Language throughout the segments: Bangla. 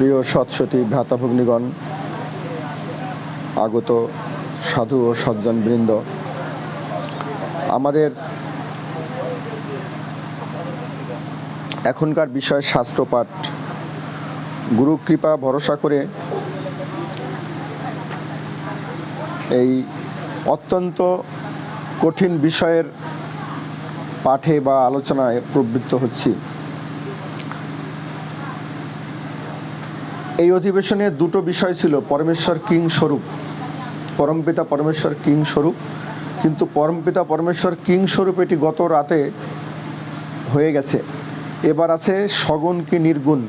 প্রিয় সৎসতী ভ্রাতাভগ্নীগণ, আগত সাধু ও সজ্জনবৃন্দ, আমাদের এখনকার বিষয় শাস্ত্রপাঠ। গুরু কৃপা ভরসা করে এই অত্যন্ত কঠিন বিষয়ের পাঠে বা আলোচনায় প্রবৃত্ত হচ্ছি। এই অধিবেশনে দুটো বিষয় ছিল, পরমেশ্বর কিং স্বরূপ, পরমপিতা পরমেশ্বর কিং স্বরূপ। কিন্তু পরমপিতা পরমেশ্বর কিং স্বরূপ এটি গত রাতে হয়ে গেছে। এবার আছে সগুণ কি নির্গুণ।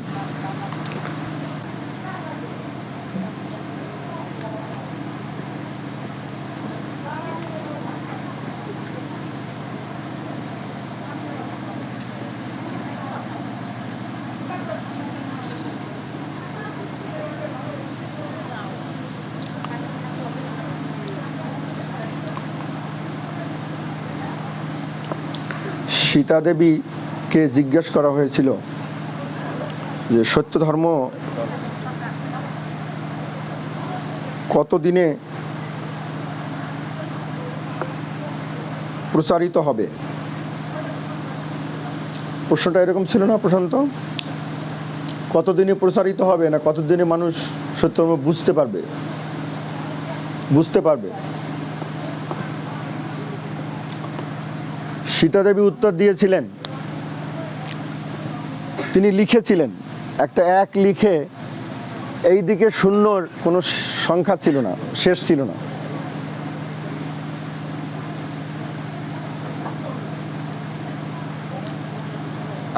সীতা দেবীকে জিজ্ঞেস করা হয়েছিল যে সত্য ধর্ম কতদিনে প্রচারিত হবে। প্রশ্নটা এরকম ছিল না প্রশান্ত? কতদিনে প্রচারিত হবে, না কতদিনে মানুষ সত্য ধর্ম বুঝতে পারবে? সীতা দেবী উত্তর দিয়েছিলেন, তিনি লিখেছিলেন একটা এক লিখে এই দিকে শূন্যর কোনো সংখ্যা ছিল না, শেষ ছিল না।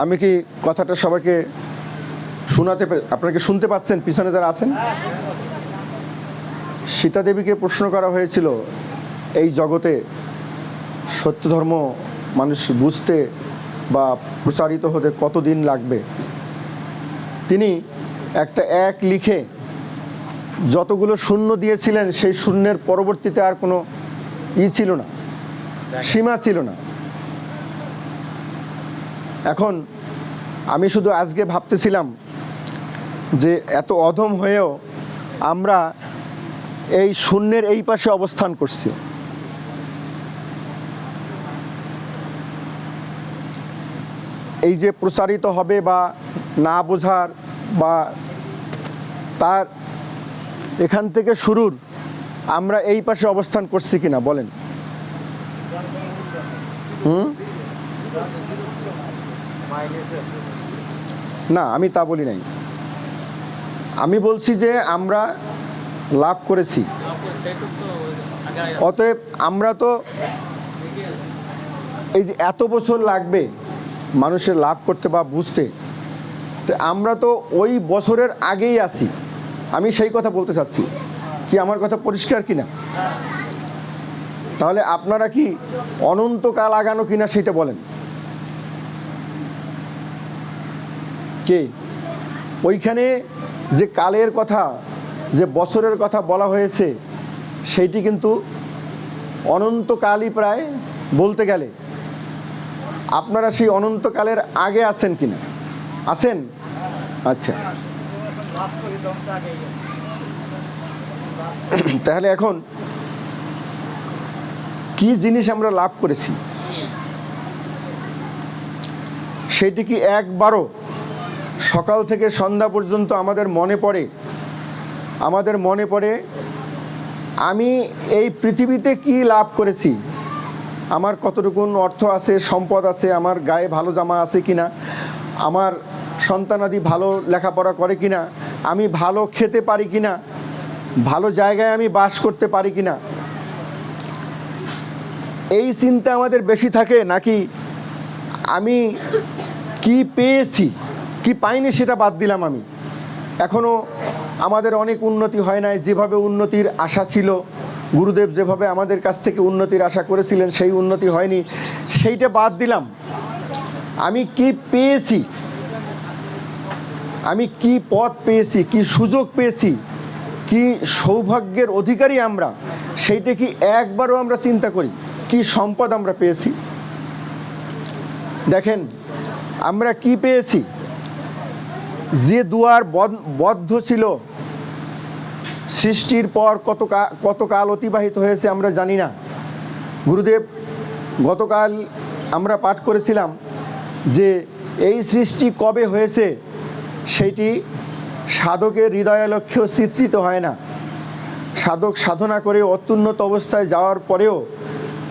আমি কি কথাটা সবাইকে আপনাকে শুনতে পাচ্ছেন পিছনে যারা আছেন? সীতা দেবীকে প্রশ্ন করা হয়েছিল এই জগতে সত্য ধর্ম মানুষ বুঝতে বা প্রচারিত হতে কতদিন লাগবে। তিনি একটা এক লিখে যতগুলো শূন্য দিয়েছিলেন সেই শূন্যের পরবর্তীতে আর কোনো ছিল না, সীমা ছিল না। এখন আমি শুধু আজকে ভাবতেছিলাম যে এত অধম হয়েও আমরা এই শূন্যের এই পাশে অবস্থান করছি। এই যে প্রচারিত হবে বা না বোঝার বা তার এখান থেকে শুরুর আমরা এই পাশে অবস্থান করছি কিনা বলেন? না, আমি তা বলি নাই। আমি বলছি যে আমরা লাভ করেছি, অতএব আমরা তো এই যে এত বছর লাগবে মানুষের লাভ করতে বা বুঝতে, তো আমরা তো ওই বছরের আগেই আছি। আমি সেই কথা বলতে চাচ্ছি। কি আমার কথা পরিষ্কার কিনা? তাহলে আপনারা কি অনন্তকাল আগানো কিনা সেটা বলেন। কে ওইখানে যে কালের কথা, যে বছরের কথা বলা হয়েছে, সেইটি কিন্তু অনন্তকালই প্রায় বলতে গেলে। আপনারা সেই অনন্তকালের আগে আছেন কিনা? আছেন? আচ্ছা, তাহলে এখন কি জিনিস আমরা লাভ করেছি সেটি কি একবারও সকাল থেকে সন্ধ্যা পর্যন্ত আমাদের মনে পড়ে আমি এই পৃথিবীতে কি লাভ করেছি? আমার কতটুকু অর্থ আছে, সম্পদ আছে, আমার গায়ে ভালো জামা আছে কিনা, আমার সন্তানাদি ভালো লেখাপড়া করে কিনা, আমি ভালো খেতে পারি কিনা, ভালো জায়গায় আমি বাস করতে পারি কিনা, এই চিন্তা আমাদের বেশি থাকে, নাকি আমি কি পেয়েছি কি পাইনি সেটা বাদ দিলাম। আমি এখনো আমাদের অনেক উন্নতি হয় নাই, যেভাবে উন্নতির আশা ছিল, গুরুদেব যেভাবে আমাদের কাছ থেকে উন্নতির আশা করেছিলেন সেই উন্নতি হয়নি, সেইটা বাদ দিলাম। আমি কি পেয়েছি, আমি কি পথ পেয়েছি, কি সুযোগ পেয়েছি, কি সৌভাগ্যের অধিকারী আমরা, সেইটা কি একবারও আমরা চিন্তা করি? কি সম্পদ আমরা পেয়েছি? দেখেন আমরা কি পেয়েছি। যে দুয়ার বদ্ধ ছিল, সৃষ্টির পর কত কাল অতিবাহিত হয়েছে আমরা জানি না। গুরুদেব গতকাল আমরা পাঠ করেছিলাম যে এই সৃষ্টি কবে হয়েছে সেইটি সাধকের হৃদয়ালক্ষ্যেও চিত্রিত হয় না। সাধক সাধনা করে অত্যুন্নত অবস্থায় যাওয়ার পরেও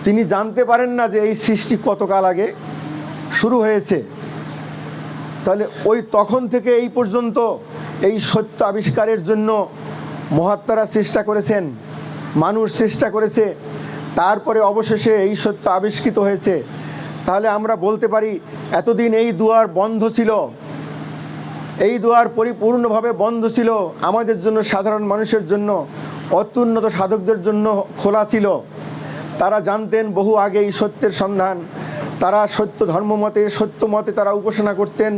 তিনি জানতে পারেন না যে এই সৃষ্টি কতকাল আগে শুরু হয়েছে। তাহলে ওই তখন থেকে এই পর্যন্ত এই সত্য আবিষ্কারের জন্য মহাত্মারা চেষ্টা করেছেন, মানুষ চেষ্টা করেছে, তারপরে অবশেষে এই সত্য আবিষ্কৃত হয়েছে। তাহলে আমরা বলতে পারি এতদিন এই দুয়ার বন্ধ ছিল, এই দুয়ার পরিপূর্ণভাবে বন্ধ ছিল আমাদের জন্য, সাধারণ মানুষের জন্য, অত্যুন্নত সাধকদের জন্য খোলা ছিল। তারা জানতেন বহু আগে এই সত্যের সন্ধান, তারা সত্য ধর্মমতে সত্য মতে তারা উপাসনা করতেন,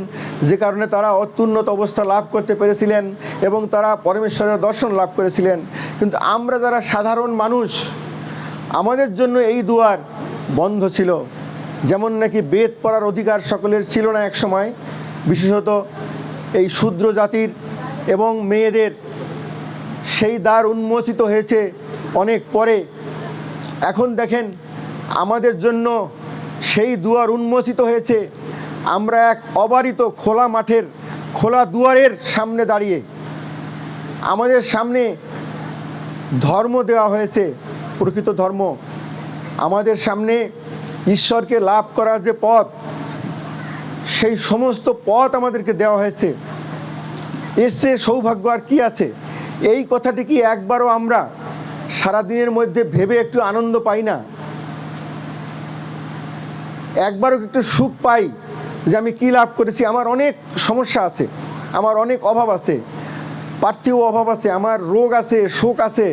যে কারণে তারা অত্যুন্নত অবস্থা লাভ করতে পেরেছিলেন এবং তারা পরমেশ্বরের দর্শন লাভ করেছিলেন। কিন্তু আমরা যারা সাধারণ মানুষ, আমাদের জন্য এই দুয়ার বন্ধ ছিল। যেমন নাকি বেদ পড়ার অধিকার সকলের ছিল না এক সময়, বিশেষত এই শূদ্র জাতির এবং মেয়েদের, সেই দ্বার উন্মোচিত হয়েছে অনেক পরে। এখন দেখেন আমাদের জন্য সেই দুয়ার উন্মোচিত হয়েছে। আমরা এক অবারিত খোলা মাঠের, খোলা দুয়ারের সামনে দাঁড়িয়ে, আমাদের সামনে ধর্ম দেওয়া হয়েছে, প্রকৃত ধর্ম। আমাদের সামনে ঈশ্বরকে লাভ করার যে পথ, সেই সমস্ত পথ আমাদেরকে দেওয়া হয়েছে। এর চেয়ে সৌভাগ্য আর কি আছে? এই কথাটি কি একবারও আমরা সারাদিনের মধ্যে ভেবে একটু আনন্দ পাই না? একবারও একটু সুখ পাই যে আমি কি লাভ করেছি? আমার অনেক সমস্যা আছে, আমার অনেক অভাব আছে, পার্থিব অভাব আছে, আমার রোগ আছে, শোক আছে,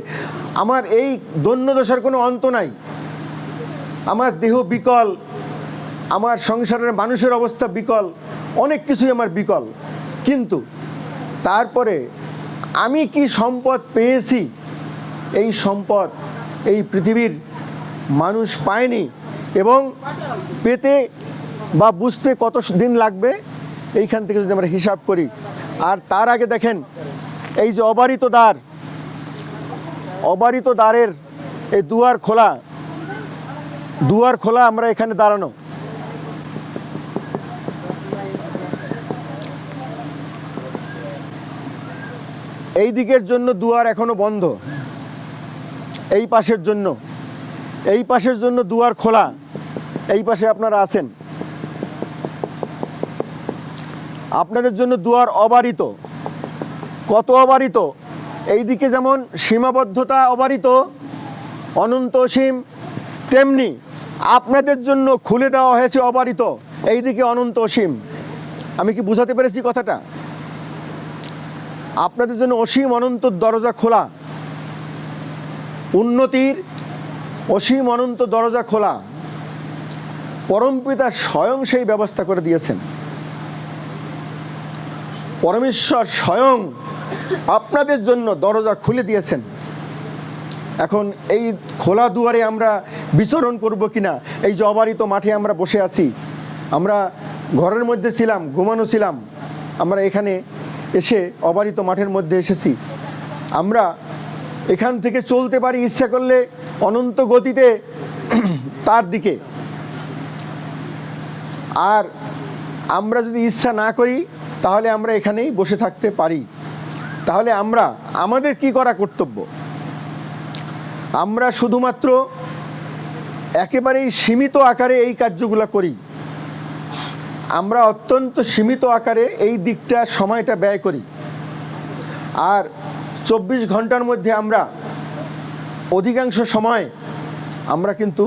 আমার এই দৈন্যদশার কোনো অন্ত নাই, আমার দেহ বিকল, আমার সংসারের মানুষের অবস্থা বিকল, অনেক কিছুই আমার বিকল। কিন্তু তারপরে আমি কি সম্পদ পেয়েছি? এই সম্পদ এই পৃথিবীর মানুষ পায়নি, এবং পেতে বা বুঝতে কত দিন লাগবে এইখান থেকে যদি আমরা হিসাব করি। আর তার আগে দেখেন এই যে অবারিত দ্বার, অবারিত দ্বারের এই দুয়ার খোলা, দুয়ার খোলা, আমরা এখানে দাঁড়ানো। এই দিকের জন্য দুয়ার এখনো বন্ধ, এই পাশের জন্য, এই পাশের জন্য দুয়ার খোলা। এই পাশে আপনারা আছেন, আপনাদের জন্য দুয়ার অবারিত। কত অবারিত? এই দিকে যেমন সীমাবদ্ধতা অবারিত, অনন্ত অসীম, তেমনি আপনাদের জন্য খুলে দেওয়া হয়েছে অবারিত, এই দিকে অনন্ত অসীম। আমি কি বুঝাতে পেরেছি কথাটা? আপনাদের জন্য অসীম অনন্ত দরজা খোলা, উন্নতির অসীম অনন্ত দরজা খোলা। পরমপিতা স্বয়ং সেই ব্যবস্থা করে দিয়েছেন। পরমেশ্বর স্বয়ং আপনাদের জন্য দরজা খুলে দিয়েছেন। এখন এই খোলা দুয়ারে আমরা বিচরণ করব কিনা? এই যে অবারিত মাঠে আমরা বসে আছি, আমরা ঘরের মধ্যে ছিলাম, ঘুমানো ছিলাম, আমরা এখানে এসে অবারিত মাঠের মধ্যে এসেছি। আমরা এখান থেকে চলতে পারি ইচ্ছা করলে অনন্ত গতিতে তার দিকে, আর আমরা যদি ইচ্ছা না করি তাহলে আমরা এখানেই বসে থাকতে পারি। তাহলে আমরা, আমাদের কি করা কর্তব্য? আমরা শুধুমাত্র একেবারেই সীমিত আকারে এই কার্যগুলো করি। আমরা অত্যন্ত সীমিত আকারে এই দিকটা, সময়টা ব্যয় করি। আর 24 ঘন্টার মধ্যে আমরা অধিকাংশ সময় আমরা কিন্তু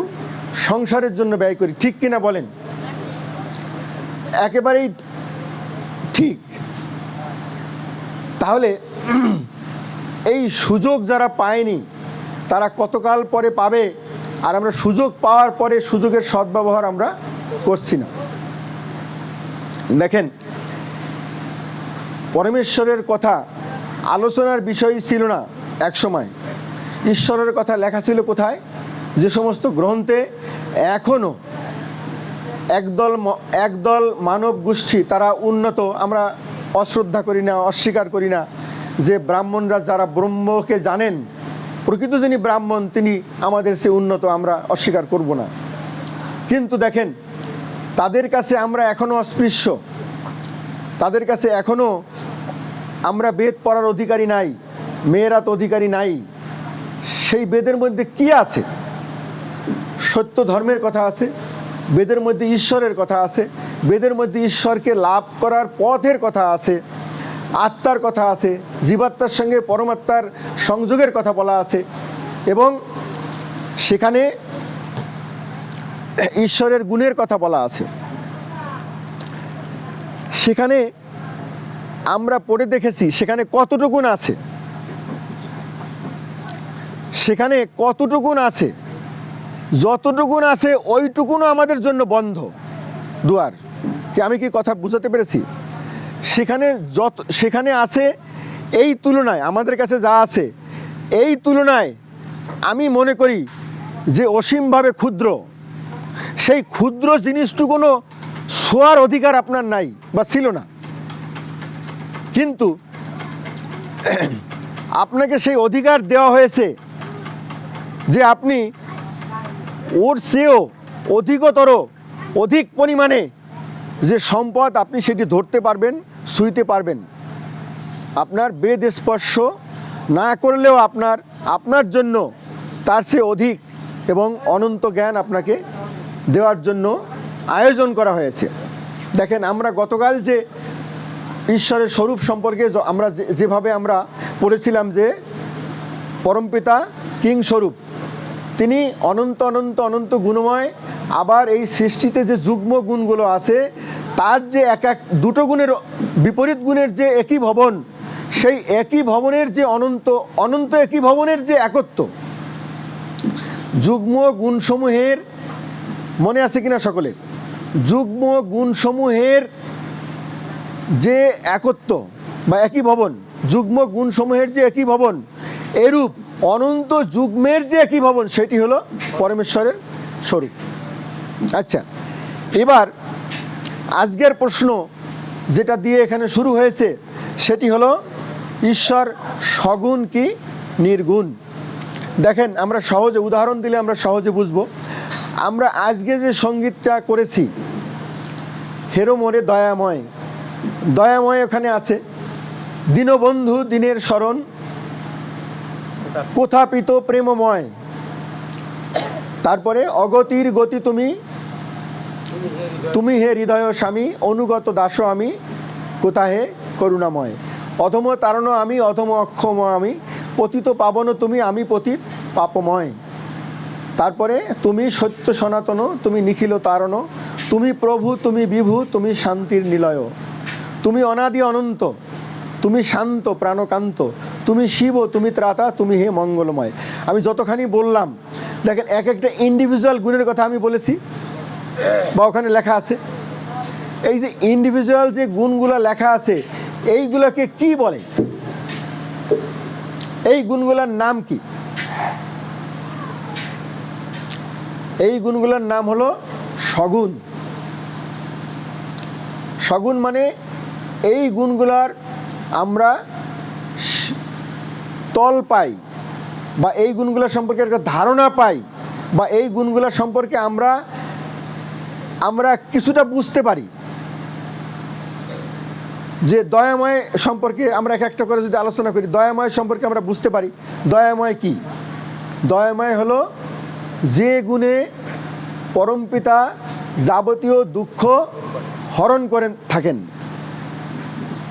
সংসারের জন্য ব্যয় করি। ঠিক কিনা বলেন? একেবারেই ঠিক। তাহলে এই সুযোগ যারা পায়নি তারা কতকাল পরে পাবে, আর আমরা সুযোগ পাওয়ার পরে সুযোগের সদ্ব্যবহার আমরা করছি না। দেখেন, পরমেশ্বরের কথা আলোচনার বিষয় ছিল না এক সময়। ঈশ্বরের কথা লেখা ছিল কোথায়? যে সমস্ত গ্রন্থে এখনো একদল মানব গোষ্ঠী তারা উন্নত, আমরা অশ্রদ্ধা করি না, অস্বীকার করি না যে ব্রাহ্মণরা যারা ব্রহ্মকে জানেন, প্রকৃত যিনি ব্রাহ্মণ তিনি আমাদের সে উন্নত, আমরা অস্বীকার করব না। কিন্তু দেখেন, তাদের কাছে আমরা এখনও অস্পৃশ্য, তাদের কাছে এখনও আমরা বেদ পড়ার অধিকারী নাই, মেয়েরা তো অধিকারী নাই। সেই বেদের মধ্যে কি আছে? সত্য ধর্মের কথা আছে, বেদের মধ্যে ঈশ্বরের কথা আছে, বেদের মধ্যে ঈশ্বরকে লাভ করার পথের কথা আছে, আত্মার কথা আছে, জীবাত্মার সঙ্গে পরমাত্মার সংযোগের কথা বলা আছে, এবং সেখানে ঈশ্বরের গুণের কথা বলা আছে। সেখানে আমরা পড়ে দেখেছি সেখানে কতটুকুন আছে, সেখানে কতটুকুন আছে, যতটুকুন আছে ওইটুকুনও আমাদের জন্য বন্ধ দুয়ার। কি আমি কি কথা বুঝাতে পেরেছি? সেখানে আছে, এই তুলনায় আমাদের কাছে যা আছে এই তুলনায় আমি মনে করি যে অসীমভাবে ক্ষুদ্র। সেই ক্ষুদ্র জিনিসটুকুনও ছোঁয়ার অধিকার আপনার নাই বা ছিল না, কিন্তু আপনাকে সেই অধিকার দেওয়া হয়েছে যে আপনি ওর চেয়েও অধিক পরিমাণে যে সম্পদ আপনি সেটি ধরতে পারবেন, ছুঁইতে পারবেন। আপনার বেদ স্পর্শ না করলেও আপনার জন্য তার চেয়ে অধিক এবং অনন্ত জ্ঞান আপনাকে দেওয়ার জন্য আয়োজন করা হয়েছে। দেখেন, আমরা গতকাল যে ঈশ্বরের স্বরূপ সম্পর্কে আমরা যেভাবে আমরা পড়েছিলাম যে পরমপিতা কিং স্বরূপ, তিনি অনন্ত অনন্ত অনন্ত গুণময়। আবার এই সৃষ্টিতে যে যুগ্ম গুণগুলো আছে তার যে দুটো গুণের বিপরীত গুণের যে একই ভবন, সেই একই ভবনের যে অনন্ত একই ভবনের যে একত্ব, যুগ্ম গুণসমূহের, মনে আছে কিনা সকলের, যুগ্ম গুণসমূহের যে একত্ব বা একই ভবন, যুগ্ম গুণসমূহের যে একই ভবন, এরূপ অনন্ত যুগ্মের যে একই ভবন, সেটি হলো পরমেশ্বরের স্বরূপ। আচ্ছা, এবার আজকের প্রশ্ন যেটা দিয়ে এখানে শুরু হয়েছে সেটি হলো ঈশ্বর সগুণ কি নির্গুণ? দেখেন, আমরা সহজে উদাহরণ দিলে আমরা সহজে বুঝবো। আমরা আজকে যে সঙ্গীতটা করেছি, হেরো মোরে দয়াময়, দয়াময় ওখানে আছে, দীনবন্ধু দিনের শরণ, কোথাপিত প্রেমময়, তারপরে অগতির গতি তুমি হে হৃদয় স্বামী, অনুগত দাস আমি, কোথা হে করুণাময়, অধম তারণ আমি, অধম অক্ষম আমি, পতিত পাবন তুমি, আমি পতিত পাপময়। তারপরে তুমি সত্য সনাতন, তুমি নিখিল তারণ, তুমি প্রভু, তুমি বিভু, তুমি শান্তির নিলয়, তুমি অনাদি অনন্ত, তুমি শান্ত প্রাণকান্ত, তুমি শিব, তুমি ত্রাতা, তুমি হে মঙ্গলময়। আমি যতখানি বললাম, দেখেন এক একটা ইন্ডিভিজুয়াল গুণের কথা আমি বলেছি বা ওখানে লেখা আছে। এই যে ইন্ডিভিজুয়াল যে গুণগুলো লেখা আছে, এইগুলোকে কি বলে? এই গুণগুলোর নাম কি? এই গুণগুলোর নাম হলো সগুণ। সগুণ মানে এই গুণগুলার আমরা তল পাই, বা এই গুণগুলোর সম্পর্কে একটা ধারণা পাই, বা এই গুণগুলোর সম্পর্কে আমরা কিছুটা বুঝতে পারি। যে দয়াময় সম্পর্কে আমরা একটা করে যদি আলোচনা করি, দয়াময় সম্পর্কে আমরা বুঝতে পারি দয়াময় কি। দয়াময় হলো যে গুণে পরমপিতা যাবতীয় দুঃখ হরণ করেন থাকেন।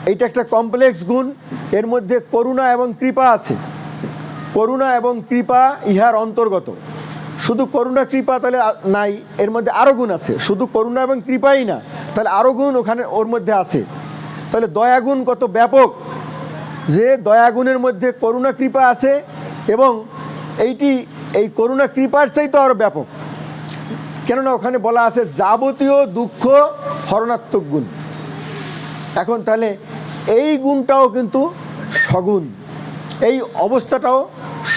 এইটা একটা কমপ্লেক্স গুণ। এর মধ্যে করুণা এবং কৃপা আছে। করুণা এবং কৃপা ইহার অন্তর্গত। শুধু করুণা কৃপা তাহলে নাই, এর মধ্যে আরও গুণ আছে। শুধু করুণা এবং কৃপাই না, তাহলে আরও গুণ ওখানে ওর মধ্যে আছে। তাহলে দয়াগুণ কত ব্যাপক, যে দয়াগুণের মধ্যে করুণা কৃপা আছে, এবং এই করুণা কৃপার চাইতে আরও ব্যাপক। কেননা ওখানে বলা আছে যাবতীয় দুঃখ হরণাত্মক গুণ। এখন তাহলে এই গুণটাও কিন্তু সগুণ, এই অবস্থাটাও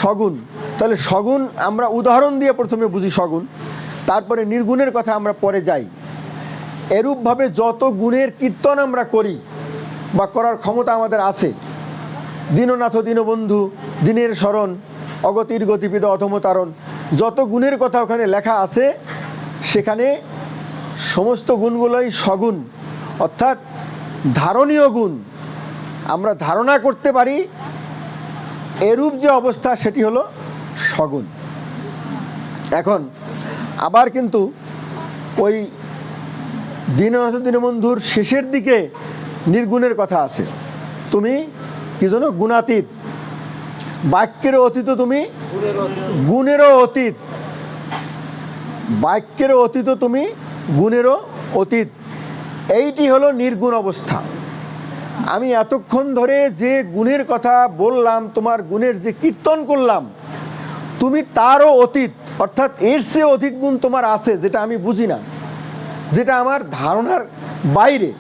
সগুণ। তাহলে সগুণ আমরা উদাহরণ দিয়ে প্রথমে বুঝি সগুণ, তারপরে নির্গুণের কথা আমরা পরে যাই। এরূপভাবে যত গুণের কীর্তন আমরা করি, বা করার ক্ষমতা আমাদের আছে। দীননাথ দীনবন্ধু, দিনের স্মরণ, অগতির গতিবিদ অধমতারণ, যত গুণের কথা ওখানে লেখা আছে সেখানে সমস্ত গুণগুলোই সগুণ, অর্থাৎ ধারণীয় গুণ, আমরা ধারণা করতে পারি এরূপ যে অবস্থা সেটি হলো সগুণ। এখন আবার কিন্তু ওই দীননাথ দীনবন্ধুর শেষের দিকে নির্গুণের কথা আছে। তুমি কি যেন গুণাতীত, বাক্যেরও অতীত, তুমি গুণেরও অতীত, বাক্যেরও অতীত, তুমি গুণেরও অতীত। এইটি হলো নির্গুণ অবস্থা। আমি এতক্ষণ ধরে যে গুণের কথা বললাম, তোমার গুণের যে কীর্তন করলাম, তুমি তারও অতীত, অর্থাৎ এর চেয়ে অধিক গুণ তোমার আছে যেটা আমি বুঝি না, যেটা আমার ধারণার বাইরে।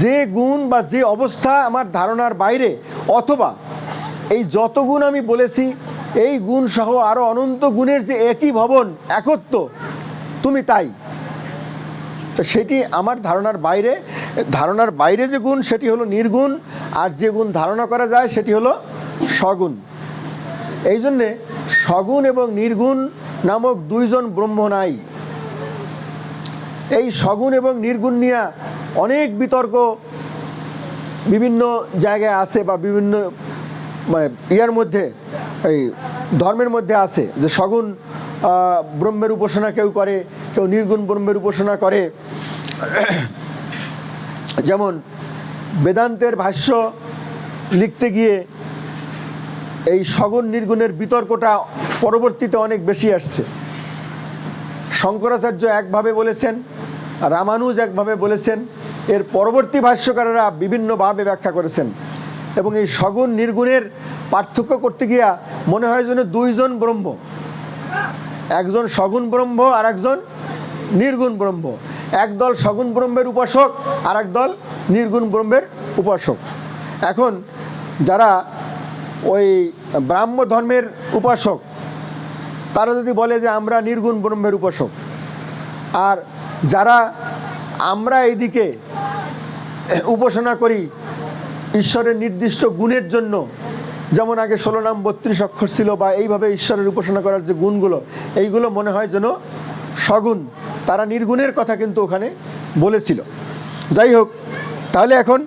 যে গুণ বা যে অবস্থা আমার ধারণার বাইরে, অথবা এই যত গুণ আমি বলেছি এই গুণ সহ আরো অনন্ত গুণের যে একই ভবন, একত্ব, তুমি তাই। তো সেটি আমার ধারণার বাইরে। ধারণার বাইরে যে গুণ সেটি হলো নির্গুণ, আর যে গুণ ধারণা করা যায় সেটি হলো সগুণ। এই জন্যে সগুণ এবং নির্গুণ নামক দুইজন ব্রহ্ম নাই। এই সগুণ এবং নির্গুণ নিয়ে অনেক বিতর্ক বিভিন্ন জায়গায় আছে, বা বিভিন্ন মানে ইয়ার মধ্যে, এই ধর্মের মধ্যে আছে যে সগুণ ব্রহ্মের উপাসনা কেউ করে, কেউ নির্গুণ ব্রহ্মের উপাসনা করে। যেমন বেদান্তের ভাষ্য লিখতে গিয়ে এই সগুণ নির্গুণের বিতর্কটা পরবর্তীতে অনেক বেশি আসছে। শঙ্করাচার্য একভাবে বলেছেন, রামানুজ একভাবে বলেছেন, এর পরবর্তী ভাষ্যকারেরা বিভিন্নভাবে ব্যাখ্যা করেছেন। এবং এই সগুণ নির্গুণের পার্থক্য করতে গিয়া মনে হয় যেন দুইজন ব্রহ্ম, একজন সগুণ ব্রহ্ম আর একজন নির্গুণ ব্রহ্ম। একদল সগুণ ব্রহ্মের উপাসক আর একদল নির্গুণ ব্রহ্মের উপাসক। এখন যারা ওই ব্রাহ্ম ধর্মের উপাসক, তারা যদি বলে যে আমরা নির্গুণ ব্রহ্মের উপাসক, আর যারা আমরা এইদিকে উপাসনা করি ঈশ্বরের নির্দিষ্ট গুণের জন্য, যেমন আগে 16 নাম 32 অক্ষর ছিল, বা এইভাবে ঈশ্বরের উপাসনা করার যে গুণগুলো, এইগুলো মনে হয় যেন সগুণ, তারা নির্গুণের কথা কিন্তু ওখানে বলেছিল। যাই হোক, তাহলে এখন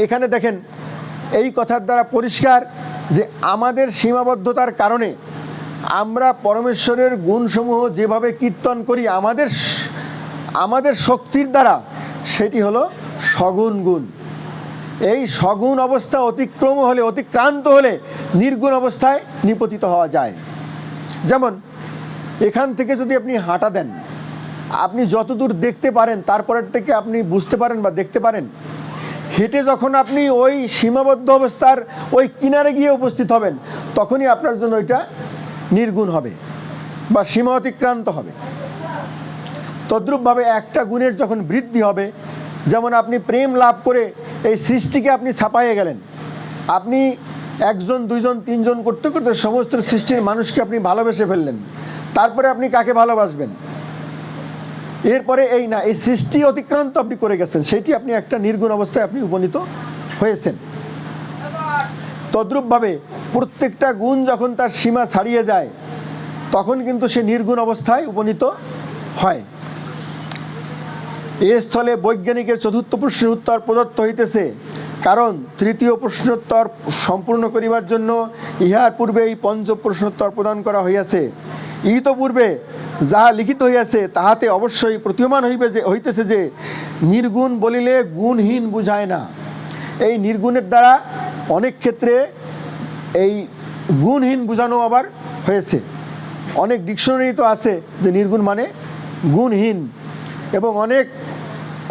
এখানে দেখেন এই কথার দ্বারা পরিষ্কার যে আমাদের সীমাবদ্ধতার কারণে আমরা পরমেশ্বরের গুণসমূহ যেভাবে কীর্তন করি আমাদের শক্তির দ্বারা, সেটি হলো সগুণ গুণ। এই সগুণ অবস্থা অতিক্রান্ত হলে নির্গুণ অবস্থায় নিপতিত হওয়া যায়। যেমন এখান থেকে যদি আপনি হাঁটা দেন, আপনি যতদূর দেখতে পারেন তারপরেরটাকে আপনি বুঝতে পারেন বা দেখতে পারেন। হেঁটে যখন আপনি ওই সীমাবদ্ধ অবস্থার ওই কিনারে গিয়ে উপস্থিত হবেন, তখনই আপনার জন্য ওইটা নির্গুণ হবে বা সীমা অতিক্রান্ত হবে। তদ্রূপভাবে একটা গুণের যখন বৃদ্ধি হবে, যেমন আপনি প্রেম লাভ করে এই সৃষ্টিকে আপনি ছাপাইয়ে গেলেন, আপনি একজন দুইজন তিনজন করতে করতে সমস্ত সৃষ্টির মানুষকে আপনি ভালোবেসে ফেললেন, তারপরে আপনি কাকে ভালোবাসবেন? এরপরে এই সৃষ্টি অতিক্রান্ত আপনি করে গেছেন, সেটি আপনি একটা নির্গুণ অবস্থায় আপনি উপনীত হয়েছেন। তদ্রূপভাবে প্রত্যেকটা গুণ যখন তার সীমা ছাড়িয়ে যায়, তখন কিন্তু সে নির্গুণ অবস্থায় উপনীত হয়। এ স্থলে বৈজ্ঞানিকের চতুর্থ প্রশ্নের উত্তর প্রদত্ত হইতেছে, কারণ তৃতীয় প্রশ্নোত্তর সম্পূর্ণ করিবার জন্য ইহার পূর্বে এই পঞ্চম প্রশ্নোত্তর প্রদান করা হইয়াছে। ইতপূর্বে যাহা লিখিত হইয়াছে তাহাতে অবশ্যই প্রতীয়মান হইতেছে যে নির্গুণ বলিলে গুণহীন বুঝায় না। এই নির্গুণের দ্বারা অনেক ক্ষেত্রে এই গুণহীন বোঝানো আবার হয়েছে। অনেক ডিকশনারি তো আছে যে নির্গুণ মানে গুণহীন, এবং অনেক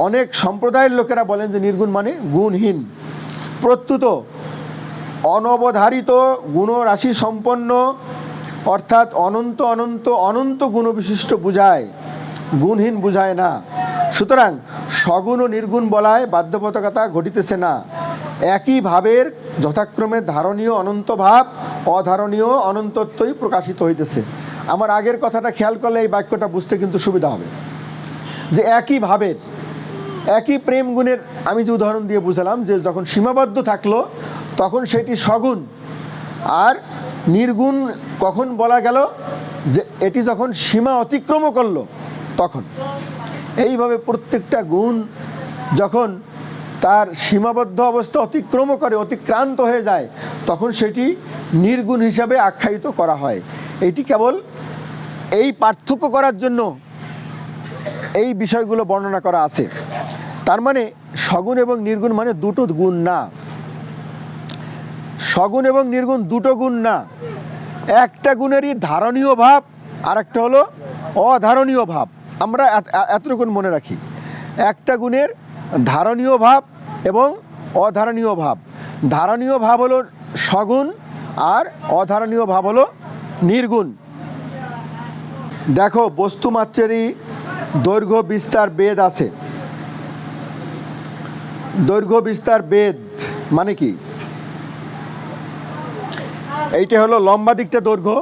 অনেক সম্প্রদায়ের লোকেরা বলেন যে নির্গুণ মানে গুণহীন। প্রত্যুত অনবধারিত গুণরাশি সম্পন্ন, অর্থাৎ অনন্ত অনন্ত অনন্ত গুণবিশিষ্ট বুঝায়, গুণহীন বুঝায় না। সুতরাং সগুণ ও নির্গুণ বলায় বাধ্যবাধকতা ঘটিতেছে না। একই ভাবের যথাক্রমে ধারণীয় অনন্ত ভাব, অধারণীয় অনন্তত্বই প্রকাশিত হইতেছে। আমার আগের কথাটা খেয়াল করলে এই বাক্যটা বুঝতে কিন্তু সুবিধা হবে, যে একই ভাবের, একই প্রেম গুণের আমি যে উদাহরণ দিয়ে বুঝালাম যে যখন সীমাবদ্ধ থাকলো তখন সেটি সগুণ, আর নির্গুণ কখন বলা গেল যে এটি যখন সীমা অতিক্রম করলো তখন। এইভাবে প্রত্যেকটা গুণ যখন তার সীমাবদ্ধ অবস্থা অতিক্রম করে, অতিক্রান্ত হয়ে যায়, তখন সেটি নির্গুণ হিসাবে আখ্যায়িত করা হয়। এটি কেবল এই পার্থক্য করার জন্য এই বিষয়গুলো বর্ণনা করা আছে। তার মানে সগুণ এবং নির্গুণ মানে দুটো গুণ না, সগুণ এবং নির্গুণ দুটো গুণ না। একটা গুণেরই ধারণীয় ভাব আর একটা হলো অধারণীয় ভাব। আমরা এতটুকুন মনে রাখি, একটা গুণের ধারণীয় ভাব এবং অধারণীয় ভাব। ধারণীয় ভাব হলো সগুণ আর অধারণীয় ভাব হলো নির্গুণ। দেখো, বস্তুমাত্রেরই দৈর্ঘ্য বিস্তার বেদ আছে। দৈর্ঘ্য বিস্তার বেদ মানে কি? এইটা হলো লম্বা দিকটা দৈর্ঘ্য,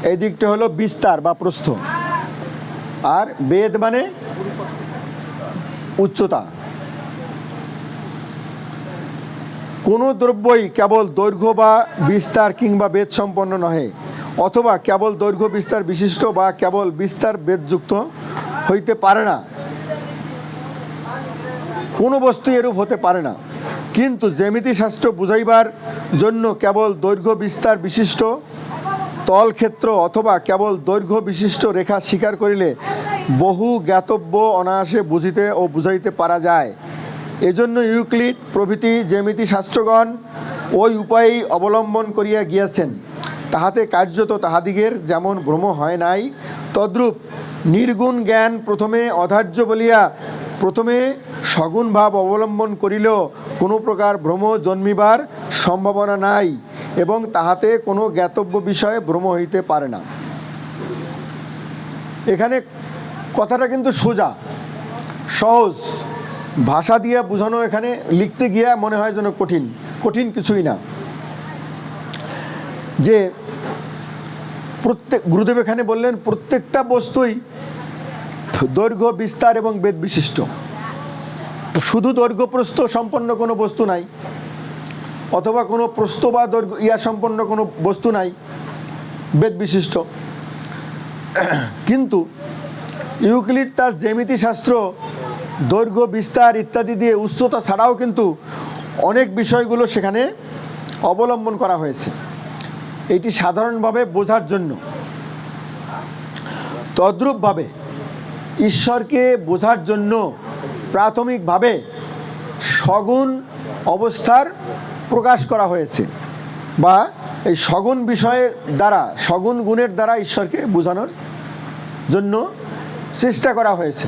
এই দিকটা হলো বিস্তার বা প্রস্থ, আর বেদ মানে উচ্চতা। কোনো দ্রব্যই কেবল দৈর্ঘ্য বা বিস্তার কিংবা বেদ সম্পন্ন নহে, অথবা কেবল দৈর্ঘ্য বিস্তার বিশিষ্ট বা কেবল বিস্তার বেদযুক্ত হইতে পারে না। কোনো বস্তু এরূপ হতে পারে না। কিন্তু জ্যামিতি শাস্ত্র বুঝাইবার জন্য কেবল দৈর্ঘ্য বিস্তার বিশিষ্ট তলক্ষেত্র অথবা কেবল দৈর্ঘ্য বিশিষ্ট রেখা স্বীকার করিলে বহু জ্ঞাতব্য অনায়াসে বুঝিতে ও বুঝাইতে পারা যায়। এজন্য ইউক্লিড প্রভৃতি জ্যামিতি শাস্ত্রগণ ওই উপায়েই অবলম্বন করিয়া গিয়াছেন। তাহাতে কার্যত তাহাদিগের যেমন ভ্রম হয় নাই, তদ্রূপ নির্গুণ জ্ঞান প্রথমে অধার্য বলিয়া প্রথমে সগুণ ভাব অবলম্বন করিলেও কোনো প্রকার ভ্রম জন্মিবার সম্ভাবনা নাই, এবং তাহাতে কোনো জ্ঞাতব্য বিষয়ে ভ্রম হইতে পারে না। এখানে কথাটা কিন্তু সোজা, সহজ ভাষা দিয়ে বোঝানো। এখানে লিখতে গিয়া মনে হয় যেন কঠিন, কঠিন কিছুই না। যে গুরুদেব এখানে বললেন প্রত্যেকটা বস্তুই দৈর্ঘ্য বিস্তার এবং বেদ বিশিষ্ট। শুধু দৈর্ঘ্য প্রস্থ সম্পন্ন কোনো বস্তু নাই, অথবা কোনো প্রস্থ বা দৈর্ঘ্য সম্পন্ন কোনো বস্তু নাই বেদ বিশিষ্ট। কিন্তু ইউক্লিড তার জ্যামিতি শাস্ত্র দৈর্ঘ্য বিস্তার ইত্যাদি দিয়ে উচ্চতা ছাড়াও কিন্তু অনেক বিষয়গুলো সেখানে অবলম্বন করা হয়েছে, এটি সাধারণভাবে বোঝার জন্য। তদ্রূপভাবে ঈশ্বরকে বোঝার জন্য প্রাথমিকভাবে সগুণ অবস্থার প্রকাশ করা হয়েছে, বা এই সগুণ বিষয়ের দ্বারা, সগুণ গুণের দ্বারা ঈশ্বরকে বোঝানোর জন্য চেষ্টা করা হয়েছে।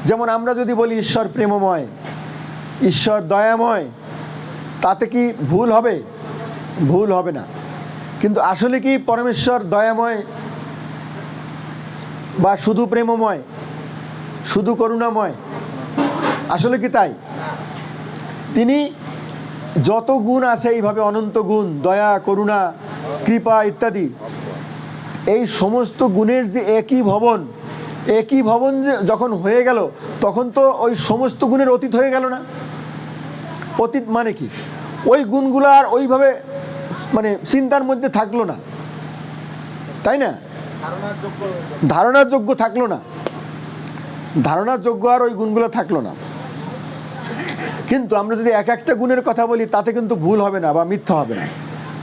যেমন আমরা যদি বলি ঈশ্বর প্রেমময়, ঈশ্বর দয়াময়, তাতে কি ভুল হবে? ভুল হবে না। কিন্তু আসলে কি পরমেশ্বর দয়াময় বা শুধু প্রেমময়, শুধু করুণাময়? আসলে কি তাই? তিনি যত গুণ আছে এইভাবে অনন্ত গুণ, দয়া, করুণা, কৃপা ইত্যাদি, এই সমস্ত গুণের যে একই ভবন যে যখন হয়ে গেল, তখন তো ওই সমস্ত গুণের অতীত হয়ে গেল না? অতীত মানে কি? ওই গুণগুলো আর ওইভাবে মানে চিন্তার মধ্যে থাকলো না, তাই না? ধারণার যোগ্য থাকলো না, ধারণার যোগ্য আর ওই গুণগুলো থাকলো না। কিন্তু আমরা যদি এক একটা গুণের কথা বলি তাতে কিন্তু ভুল হবে না বা মিথ্যা হবে না।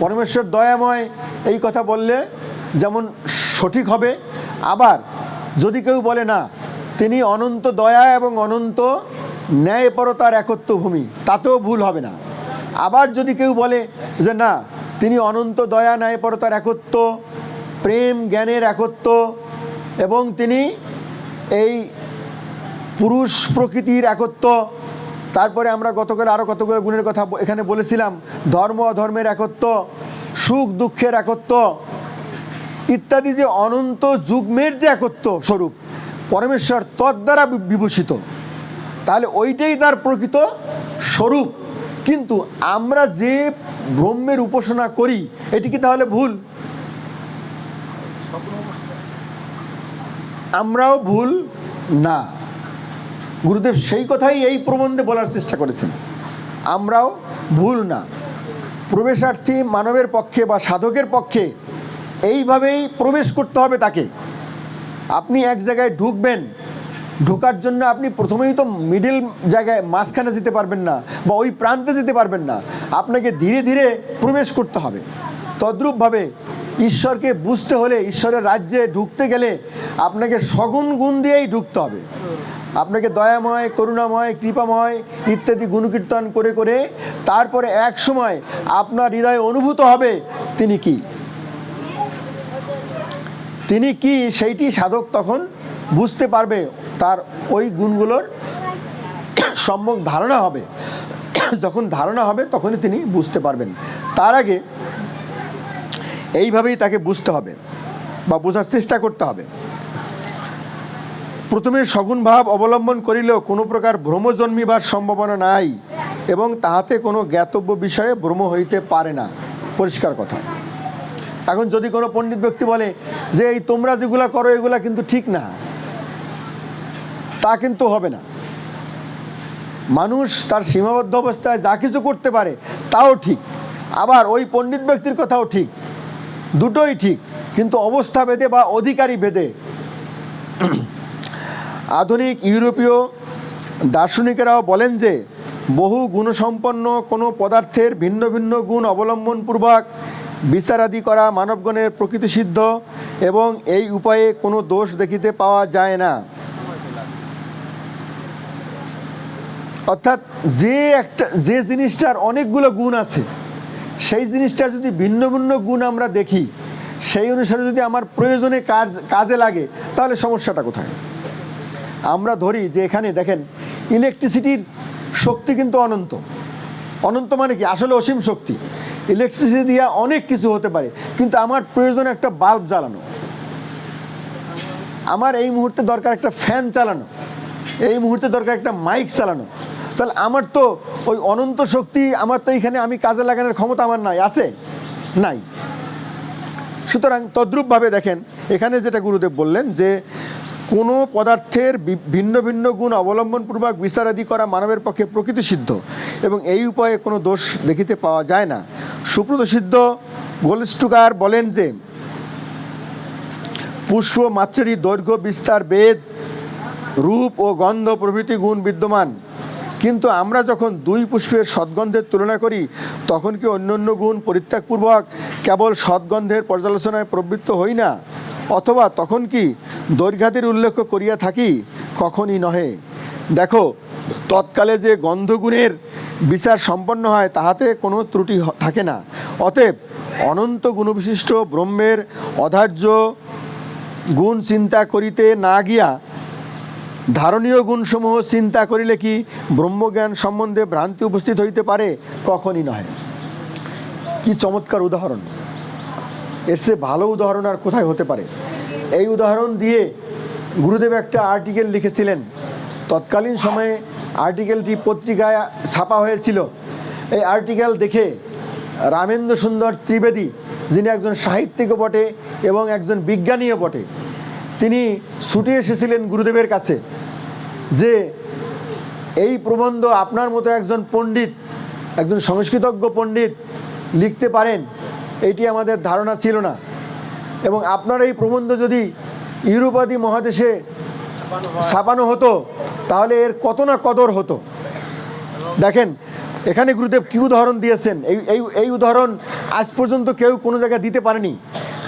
পরমেশ্বর দয়াময় এই কথা বললে যেমন সঠিক হবে, আবার যদি কেউ বলে না তিনি অনন্ত দয়া এবং অনন্ত ন্যায়পরতার একত্ব ভূমি, তাতেও ভুল হবে না। আবার যদি কেউ বলে যে না তিনি অনন্ত দয়া ন্যায়পরতার একত্ব, প্রেম জ্ঞানের একত্ব, এবং তিনি এই পুরুষ প্রকৃতির একত্ব, তারপরে আমরা গতকাল আরও কতগুলো গুণের কথা এখানে বলেছিলাম, ধর্ম অধর্মের একত্ব, সুখ দুঃখের একত্ব ইত্যাদি, যে অনন্ত যুগ্মের যে একত্ব স্বরূপ পরমেশ্বর তদ্বারা বিভূষিত, তাহলে ওইটাই তার প্রকৃত স্বরূপ। কিন্তু আমরা যে ব্রহ্মের উপাসনা করি এটি কি তাহলে ভুল? আমরাও ভুল না, গুরুদেব সেই কথাই এই প্রবন্ধে বলার চেষ্টা করেছেন। আমরাও ভুল না, প্রবেশার্থী মানবের পক্ষে বা সাধকের পক্ষে এইভাবেই প্রবেশ করতে হবে তাকে। আপনি এক জায়গায় ঢুকবেন, ঢোকার জন্য আপনি প্রথমেই তো মিডল জায়গায় মাঝখানে যেতে পারবেন না বা ওই প্রান্তে যেতে পারবেন না, আপনাকে ধীরে ধীরে প্রবেশ করতে হবে। তদ্রূপভাবে ঈশ্বরকে বুঝতে হলে, ঈশ্বরের রাজ্যে ঢুকতে গেলে আপনাকে সগুণ গুণ দিয়েই ঢুকতে হবে। আপনাকে দয়াময়, করুণাময়, কৃপাময় ইত্যাদি গুণকীর্তন করে করে তারপরে এক সময় আপনার হৃদয়ে অনুভূত হবে তিনি কি, তিনি কি সেইটি সাধক তখন বুঝতে পারবে, তার ওই গুণগুলোর সম্যক ধারণা হবে। যখন ধারণা হবে তখনই তিনি বুঝতে পারবেন। তার আগে এইভাবেই তাকে বুঝতে হবে বা বোঝার চেষ্টা করতে হবে। প্রথমে সগুণ ভাব অবলম্বন করিলেও কোনো প্রকার ভ্রম জন্মিবার সম্ভাবনা নাই এবং তাহাতে কোনো জ্ঞাতব্য বিষয়ে ভ্রম হইতে পারে না, পরিষ্কার কথা। এখন যদি কোনো পণ্ডিত ব্যক্তি বলে যে এই তোমরা যেগুলা করো এগুলা কিন্তু ঠিক না, তা কিন্তু হবে না। মানুষ তার সীমাবদ্ধ অবস্থায় যা কিছু করতে পারে তাও ঠিক, আবার ওই পণ্ডিত ব্যক্তির কথাও ঠিক, দুটোই ঠিক, কিন্তু অবস্থা ভেদে বা অধিকারী ভেদে। আধুনিক ইউরোপীয় দার্শনিকেরাও বলেন যে বহু গুণসম্পন্ন কোনো পদার্থের ভিন্ন ভিন্ন গুণ অবলম্বনপূর্বক বিচারাদি করা মানবগণের প্রকৃতিসিদ্ধ এবং এই উপায়ে কোনো দোষ দেখিতে পাওয়া যায় না। অর্থাৎ যে জিনিসটার অনেকগুলো গুণ আছে, সেই জিনিসটার যদি ভিন্ন ভিন্ন গুণ আমরা দেখি, সেই অনুসারে যদি আমার প্রয়োজনে কাজে লাগে, তাহলে সমস্যাটা কোথায়? আমরা ধরি যে এখানে দেখেন ইলেকট্রিসিটির শক্তি কিন্তু অনন্ত। অনন্ত মানে কি? আসলে অসীম শক্তি। ইলেকট্রিসিটি দিয়ে অনেক কিছু হতে পারে, কিন্তু আমার প্রয়োজন একটা বাল্ব জ্বালানো, আমার এই মুহূর্তে দরকার একটা ফ্যান চালানো, এই মুহূর্তে দরকার একটা মাইক চালানো। তাহলে আমার তো ওই অনন্ত শক্তি আমার তো এইখানে আমি কাজে লাগানোর ক্ষমতা আমার নাই, আছে? নাই। সুতরাং তদ্রূপভাবে দেখেন এখানে যেটা গুরুদেব বললেন যে কোনো পদার্থের ভিন্ন ভিন্ন গুণ অবলম্বনপূর্বক বিচারাদি করা মানবের পক্ষে প্রকৃতি সিদ্ধ এবং এই উপায়ে কোনো দোষ দেখিতে পাওয়া যায় না। সুব্রত সিদ্ধ গোলস্টুকার বলেন যে পুষ্প মাত্রেরই দৈর্ঘ্য বিস্তার বেদ রূপ ও গন্ধ প্রভৃতি গুণ বিদ্যমান, কিন্তু আমরা যখন দুই পুষ্পের সদ্গন্ধের তুলনা করি তখন কি অন্য অন্য গুণ পরিত্যাগপূর্বক কেবল সদ্গন্ধের পর্যালোচনায় প্রবৃত্ত হই না? অথবা তখন কি দৈর্ঘ্যাদির উল্লেখ করিয়া থাকি? কখনই নহে। দেখো, তৎকালে যে গন্ধগুণের বিচার সম্পন্ন হয় তাহাতে কোনো ত্রুটি থাকে না। অতএব অনন্ত গুণবিশিষ্ট ব্রহ্মের অধার্য গুণ চিন্তা করিতে না গিয়া ধারণীয় গুণসমূহ চিন্তা করিলে কি ব্রহ্মজ্ঞান সম্বন্ধে ভ্রান্তি উপস্থিত হইতে পারে? কখনই নহে। কি চমৎকার উদাহরণ! এর চেয়ে ভালো উদাহরণ আর কোথায় হতে পারে? এই উদাহরণ দিয়ে গুরুদেব একটা আর্টিকেল লিখেছিলেন। তৎকালীন সময়ে আর্টিকেলটি পত্রিকায় ছাপা হয়েছিল। এই আর্টিকেল দেখে রামেন্দ্র সুন্দর ত্রিবেদী, যিনি একজন সাহিত্যিকও বটে এবং একজন বিজ্ঞানীও বটে, তিনি ছুটে এসেছিলেন গুরুদেবের কাছে যে এই প্রবন্ধ আপনার মতো একজন পণ্ডিত, একজন সংস্কৃতজ্ঞ পণ্ডিত লিখতে পারেন, এইটি আমাদের ধারণা ছিল না। এবং আপনার এই প্রবন্ধ যদি ইউরোপাদি মহাদেশে ছাপানো হতো তাহলে এর কত না কদর হতো। দেখেন এখানে গুরুদেব কি উদাহরণ দিয়েছেন, এই উদাহরণ আজ পর্যন্ত কেউ কোনো জায়গায় দিতে পারেনি।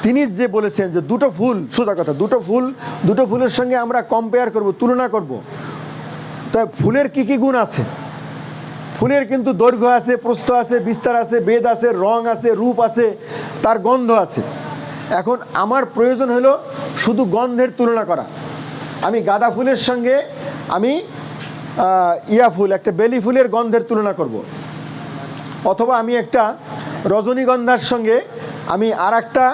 তিনি যে বলেছেন যে দুটো ফুল, সোজা কথা, দুটো ফুলের সঙ্গে আমরা কম্পেয়ার করব, তুলনা করব, তা ফুলের কি কি গুণ আছে? ফুলের কিন্তু দৈর্ঘ্য আছে, প্রস্থ আছে, বিস্তার আছে, বেদ আছে, রং আছে, রূপ আছে, তার গন্ধ আছে। এখন আমার প্রয়োজন হলো শুধু গন্ধের তুলনা করা। আমি গাঁদা ফুলের সঙ্গে আমি ফুল, একটা বেলি ফুলের গন্ধের তুলনা করব, অথবা আমি একটা রজনীগন্ধার সঙ্গে আমি আর একটা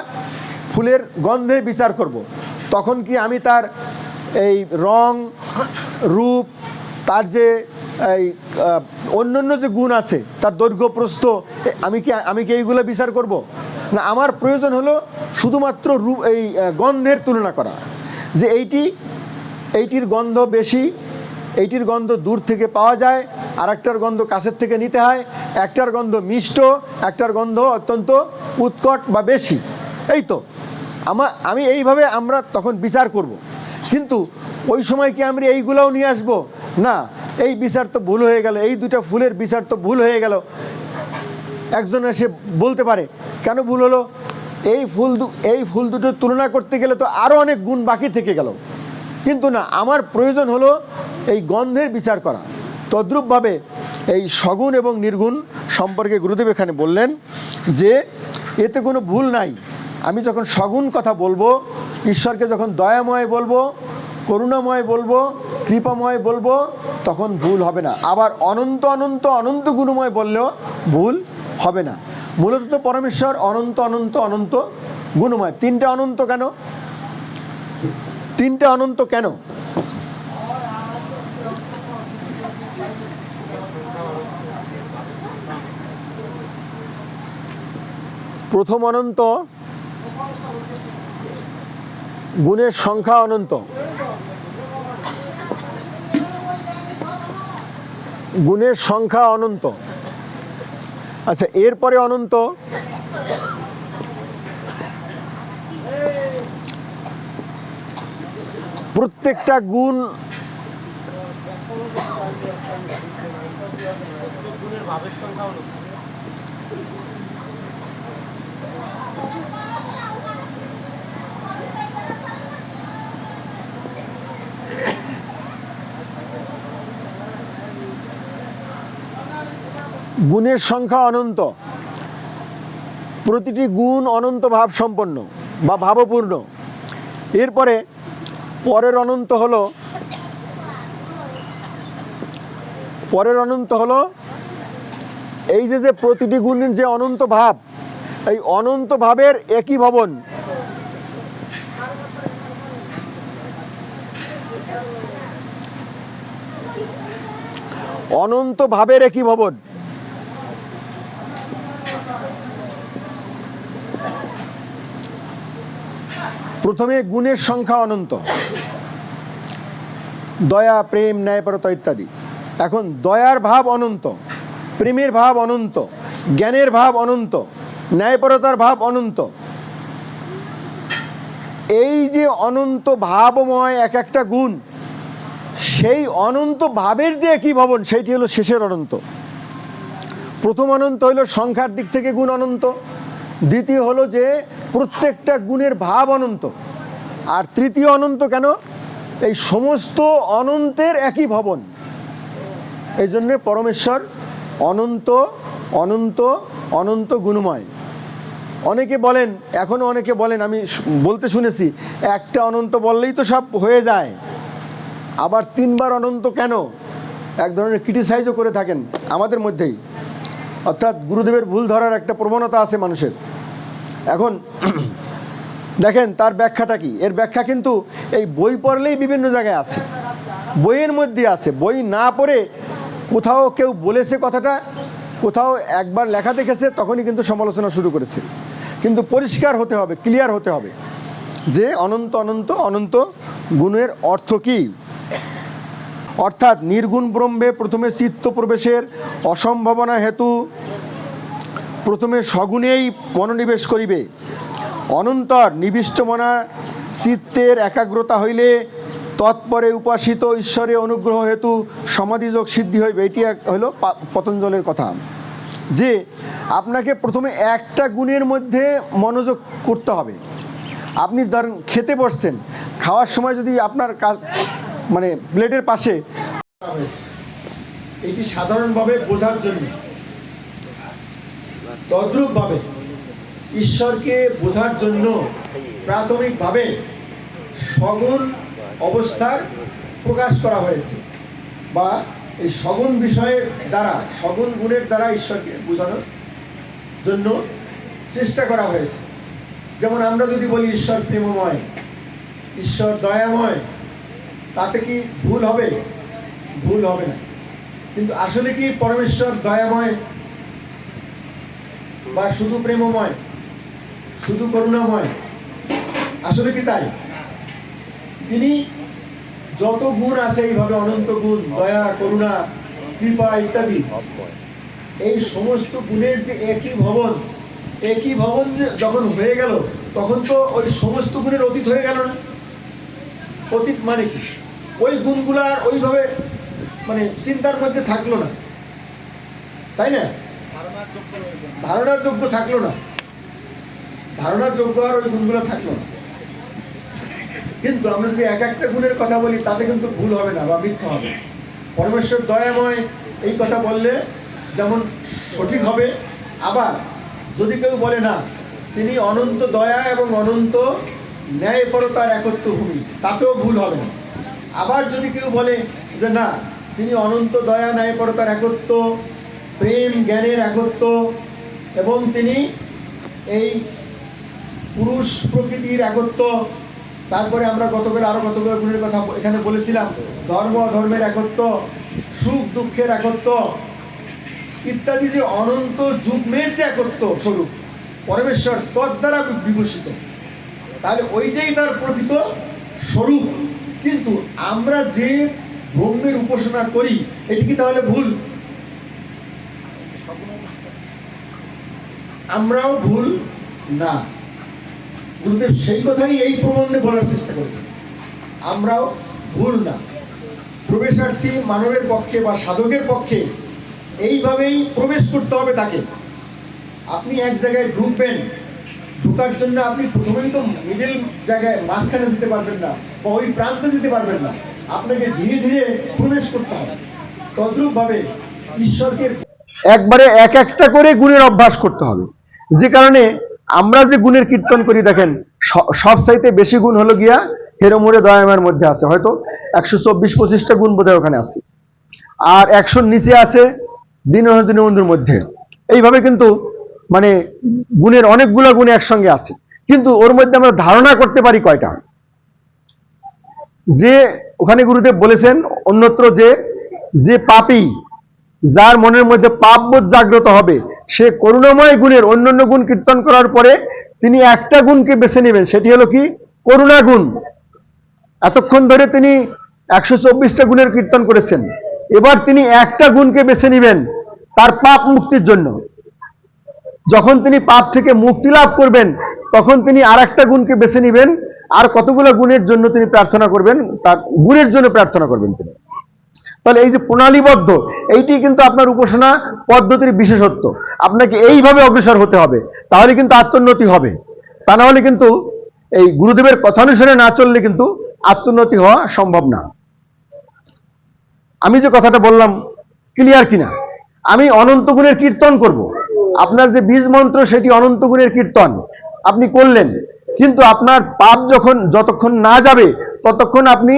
ফুলের গন্ধে বিচার করব। তখন কি আমি তার এই রং, রূপ, তার যে এই অন্যান্য যে গুণ আছে, তার দৈর্ঘ্য, প্রস্থ, আমি কি এইগুলো বিচার করব না? আমার প্রয়োজন হলো শুধুমাত্র রূপ, এই গন্ধের তুলনা করা, যে এইটির গন্ধ বেশি এইটির গন্ধ দূর থেকে পাওয়া যায়, আর একটার গন্ধ কাছের থেকে নিতে হয়, একটার গন্ধ মিষ্ট, একটার গন্ধ অত্যন্ত উৎকট বা বেশি। এই তো আমি এইভাবে আমরা তখন বিচার করব। কিন্তু ওই সময় কি আমরা এইগুলোও নিয়ে আসবো? না, এই বিচার তো ভুল হয়ে গেল, এই দুটা ফুলের বিচার তো ভুল হয়ে গেল। একজন এসে বলতে পারে, কেন ভুল হলো? এই ফুল দুটোর তুলনা করতে গেলে তো আরও অনেক গুণ বাকি থেকে গেল। কিন্তু না, আমার প্রয়োজন হলো এই গন্ধের বিচার করা। তদ্রূপভাবে এই সগুণ এবং নির্গুণ সম্পর্কে গুরুদেব এখানে বললেন যে এতে কোনো ভুল নাই। আমি যখন সগুণ কথা বলবো, ঈশ্বরকে যখন দয়াময় বলবো, করুণাময় বলবো, কৃপাময় বলবো, তখন ভুল হবে না। আবার অনন্ত অনন্ত অনন্ত গুণময় বললেও ভুল হবে না। মূলত তো পরমেশ্বর অনন্ত অনন্ত অনন্ত গুণময়। তিনটে অনন্ত কেন? তিনটে অনন্ত কেন? প্রথম অনন্ত, গুণের সংখ্যা অনন্ত। গুণের সংখ্যা অনন্ত। আচ্ছা, এরপরে অনন্ত প্রত্যেকটা গুণ গুণের সংখ্যা অনন্ত। প্রতিটি গুণ অনন্ত ভাব সম্পন্ন বা ভাবপূর্ণ। এরপরে পরের অনন্ত হলো এই যে প্রতিটি গুণের যে অনন্ত ভাব, এই অনন্ত ভাবের একই ভবন। অনন্ত ভাবের একই ভবন। প্রথমে গুণের সংখ্যা অনন্ত, দয়া, প্রেম, ন্যায়পরতা ইত্যাদি। এখন দয়ার ভাব অনন্ত, প্রেমের ভাব অনন্ত, জ্ঞানের ভাব অনন্ত, ন্যায়পরতার ভাব অনন্ত। এই যে অনন্ত ভাবময় এক একটা গুণ, সেই অনন্ত ভাবের যে একই ভবন, সেইটি হলো শেষের অনন্ত। প্রথম অনন্ত হলো সংখ্যার দিক থেকে গুণ অনন্ত, দ্বিতীয় হলো যে প্রত্যেকটা গুণের ভাব অনন্ত, আর তৃতীয় অনন্ত কেন? এই সমস্ত অনন্তের একই ভবন। এই জন্যে পরমেশ্বর অনন্ত অনন্ত অনন্ত গুণময়। অনেকে বলেন, এখনও অনেকে বলেন, আমি বলতে শুনেছি, একটা অনন্ত বললেই তো সব হয়ে যায়, আবার তিনবার অনন্ত কেন? এক ধরনের ক্রিটিসাইজও করে থাকেন আমাদের মধ্যেই। অর্থাৎ গুরুদেবের ভুল ধরার একটা প্রবণতা আছে মানুষের। এখন দেখেন তার ব্যাখ্যাটা কি। এর ব্যাখ্যা কিন্তু এই বই পড়লেই বিভিন্ন জায়গায় আছে, বইয়ের মধ্যে আছে। বই না পড়ে কোথাও কেউ বলেছে কথাটা, কোথাও একবার লেখা দেখেছে, তখনই কিন্তু সমালোচনা শুরু করেছে। কিন্তু পরিষ্কার হতে হবে, ক্লিয়ার হতে হবে যে অনন্ত অনন্ত অনন্ত গুণের অর্থ কী। অর্থাৎ নির্গুণ ব্রহ্মে প্রথমে চিত্ত প্রবেশের অসম্ভাবনা হেতু প্রথমে সগুণেই মনোনিবেশ করিবে। অনন্তর নিবিষ্ট মনা চিত্তের একাগ্রতা হইলে তৎপরে উপাসিত ঈশ্বরের অনুগ্রহ হেতু সমাধিযোগ সিদ্ধি হইবে। এটি হলো পতঞ্জলের কথা, যে আপনাকে প্রথমে একটা গুণের মধ্যে মনোযোগ করতে হবে। আপনি ধরেন খেতে বসছেন, খাওয়ার সময় যদি আপনার মানে প্লেটের পাশে, এটি সাধারণভাবে বোঝার জন্য। তদ্রূপভাবে ঈশ্বরকে বোঝার জন্য প্রাথমিকভাবে সগুণ অবস্থার প্রকাশ করা হয়েছে, বা এই সগুণ বিষয়ের দ্বারা, সগুণ গুণের দ্বারা ঈশ্বরকে বোঝানোর জন্য চেষ্টা করা হয়েছে। যেমন আমরা যদি বলি ঈশ্বর প্রেমময়, ঈশ্বর দয়াময়, তাতে কি ভুল হবে? ভুল হবে না। কিন্তু আসলে কি পরমেশ্বর দয়াময় বা শুধু প্রেমময়, শুধু করুণাময়? আসলে কি তাই? তিনি যত গুণ আছে এইভাবে অনন্ত গুণ, দয়া, করুণা, কৃপা ইত্যাদি, এই সমস্ত গুণের যে একই ভবন যখন হয়ে গেল, তখন তো ওই সমস্ত গুণের অতীত হয়ে গেল না? অতীত মানে কি? ওই গুণগুলা ওইভাবে মানে চিন্তার মধ্যে থাকলো না, তাই না? ধারণার যোগ্য থাকলো না, ধারণার যোগ্য আর ওই গুণগুলো থাকলো না। কিন্তু আমরা যদি এক একটা গুণের কথা বলি তাতে কিন্তু ভুল হবে না বা মিথ্যা হবে। পরমেশ্বর দয়াময় এই কথা বললে যেমন সঠিক হবে, আবার যদি কেউ বলে না তিনি অনন্ত দয়া এবং অনন্ত ন্যায়পরতার একত্ব ভূমি, তাতেও ভুল হবে না। আবার যদি কেউ বলে যে না তিনি অনন্ত দয়া ন্যায়পরতার একত্ব, প্রেম জ্ঞানের একত্ব, এবং তিনি এই পুরুষ প্রকৃতির একত্ব, তারপরে আমরা গতকাল আরো কতগুলো গুণের কথা এখানে বলেছিলাম, ধর্ম ধর্মের একত্ব, সুখ দুঃখের একত্ব ইত্যাদি, যে অনন্ত যুগ্মের যে একত্ব স্বরূপ পরমেশ্বর তদ্বারা বিভূষিত, তাহলে ওইটাই তার প্রকৃত স্বরূপ। কিন্তু আমরা যে ব্রহ্মের উপাসনা করি এটি কি তাহলে ভুল? আমরাও ভুল না। গুরুদেব সেই কথাই এই প্রবন্ধে বলার চেষ্টা করেছেন, আমরাও ভুল না। প্রবেশার্থী মানবের পক্ষে বা সাধকের পক্ষে এইভাবেই প্রবেশ করতে হবে তাকে। আপনি এক জায়গায় ঢুকবেন, ঢুকার জন্য আপনি প্রথমেই তো মিডল জায়গায় মাঝখানে যেতে পারবেন না বা ওই প্রান্তে যেতে পারবেন না, আপনাকে ধীরে ধীরে প্রবেশ করতে হবে। তদ্রূপ ভাবে ঈশ্বরকে একবারে এক একটা করে গুণের অভ্যাস করতে হবে। যে কারণে আমরা যে গুণের কীর্তন করি, দেখেন সব চাইতে বেশি গুণ হলো গিয়া হেরোমোরে দয়াময়ের মধ্যে আছে, হয়তো 124-25টা গুণ বোধহয় ওখানে আছে, আর 100-র নিচে আছে দীনবন্ধুর মধ্যে। এইভাবে কিন্তু মানে গুণের অনেকগুলো গুণ একসঙ্গে আছে, কিন্তু ওর মধ্যে আমরা ধারণা করতে পারি কয়টা? যে ওখানে গুরুদেব বলেছেন অন্যত্র যে পাপী, যার মনের মধ্যে পাপবোধ জাগ্রত হবে, সে করুণাময় গুণের অন্যান্য গুণ কীর্তন করার পরে তিনি একটা গুণকে বেছে নেবেন, সেটি হলো কি? করুণা গুণ। এতক্ষণ ধরে তিনি 124টা গুণের কীর্তন করেছেন, এবার তিনি একটা গুণকে বেছে নেবেন তার পাপ মুক্তির জন্য। যখন তিনি পাপ থেকে মুক্তি লাভ করবেন তখন তিনি আর একটা গুণকে বেছে নেবেন, আর কতগুলো গুণের জন্য তিনি প্রার্থনা করবেন, তার গুণের জন্য প্রার্থনা করবেন তিনি। তাহলে এই যে প্রণালীবদ্ধ, এইটি কিন্তু আপনার উপাসনা পদ্ধতির বিশেষত্ব। আপনাকে এইভাবে অগ্রসর হতে হবে, তাহলে কিন্তু আত্মোন্নতি হবে। তা না হলে কিন্তু এই গুরুদেবের কথা অনুসারে না চললে কিন্তু আত্মোন্নতি হওয়া সম্ভব না। আমি যে কথাটা বললাম ক্লিয়ার কিনা? আমি অনন্ত গুণের কীর্তন করব, আপনার যে বীজ মন্ত্র সেটি অনন্ত গুণের কীর্তন আপনি করলেন, কিন্তু আপনার পাপ যতক্ষণ না যাবে ততক্ষণ আপনি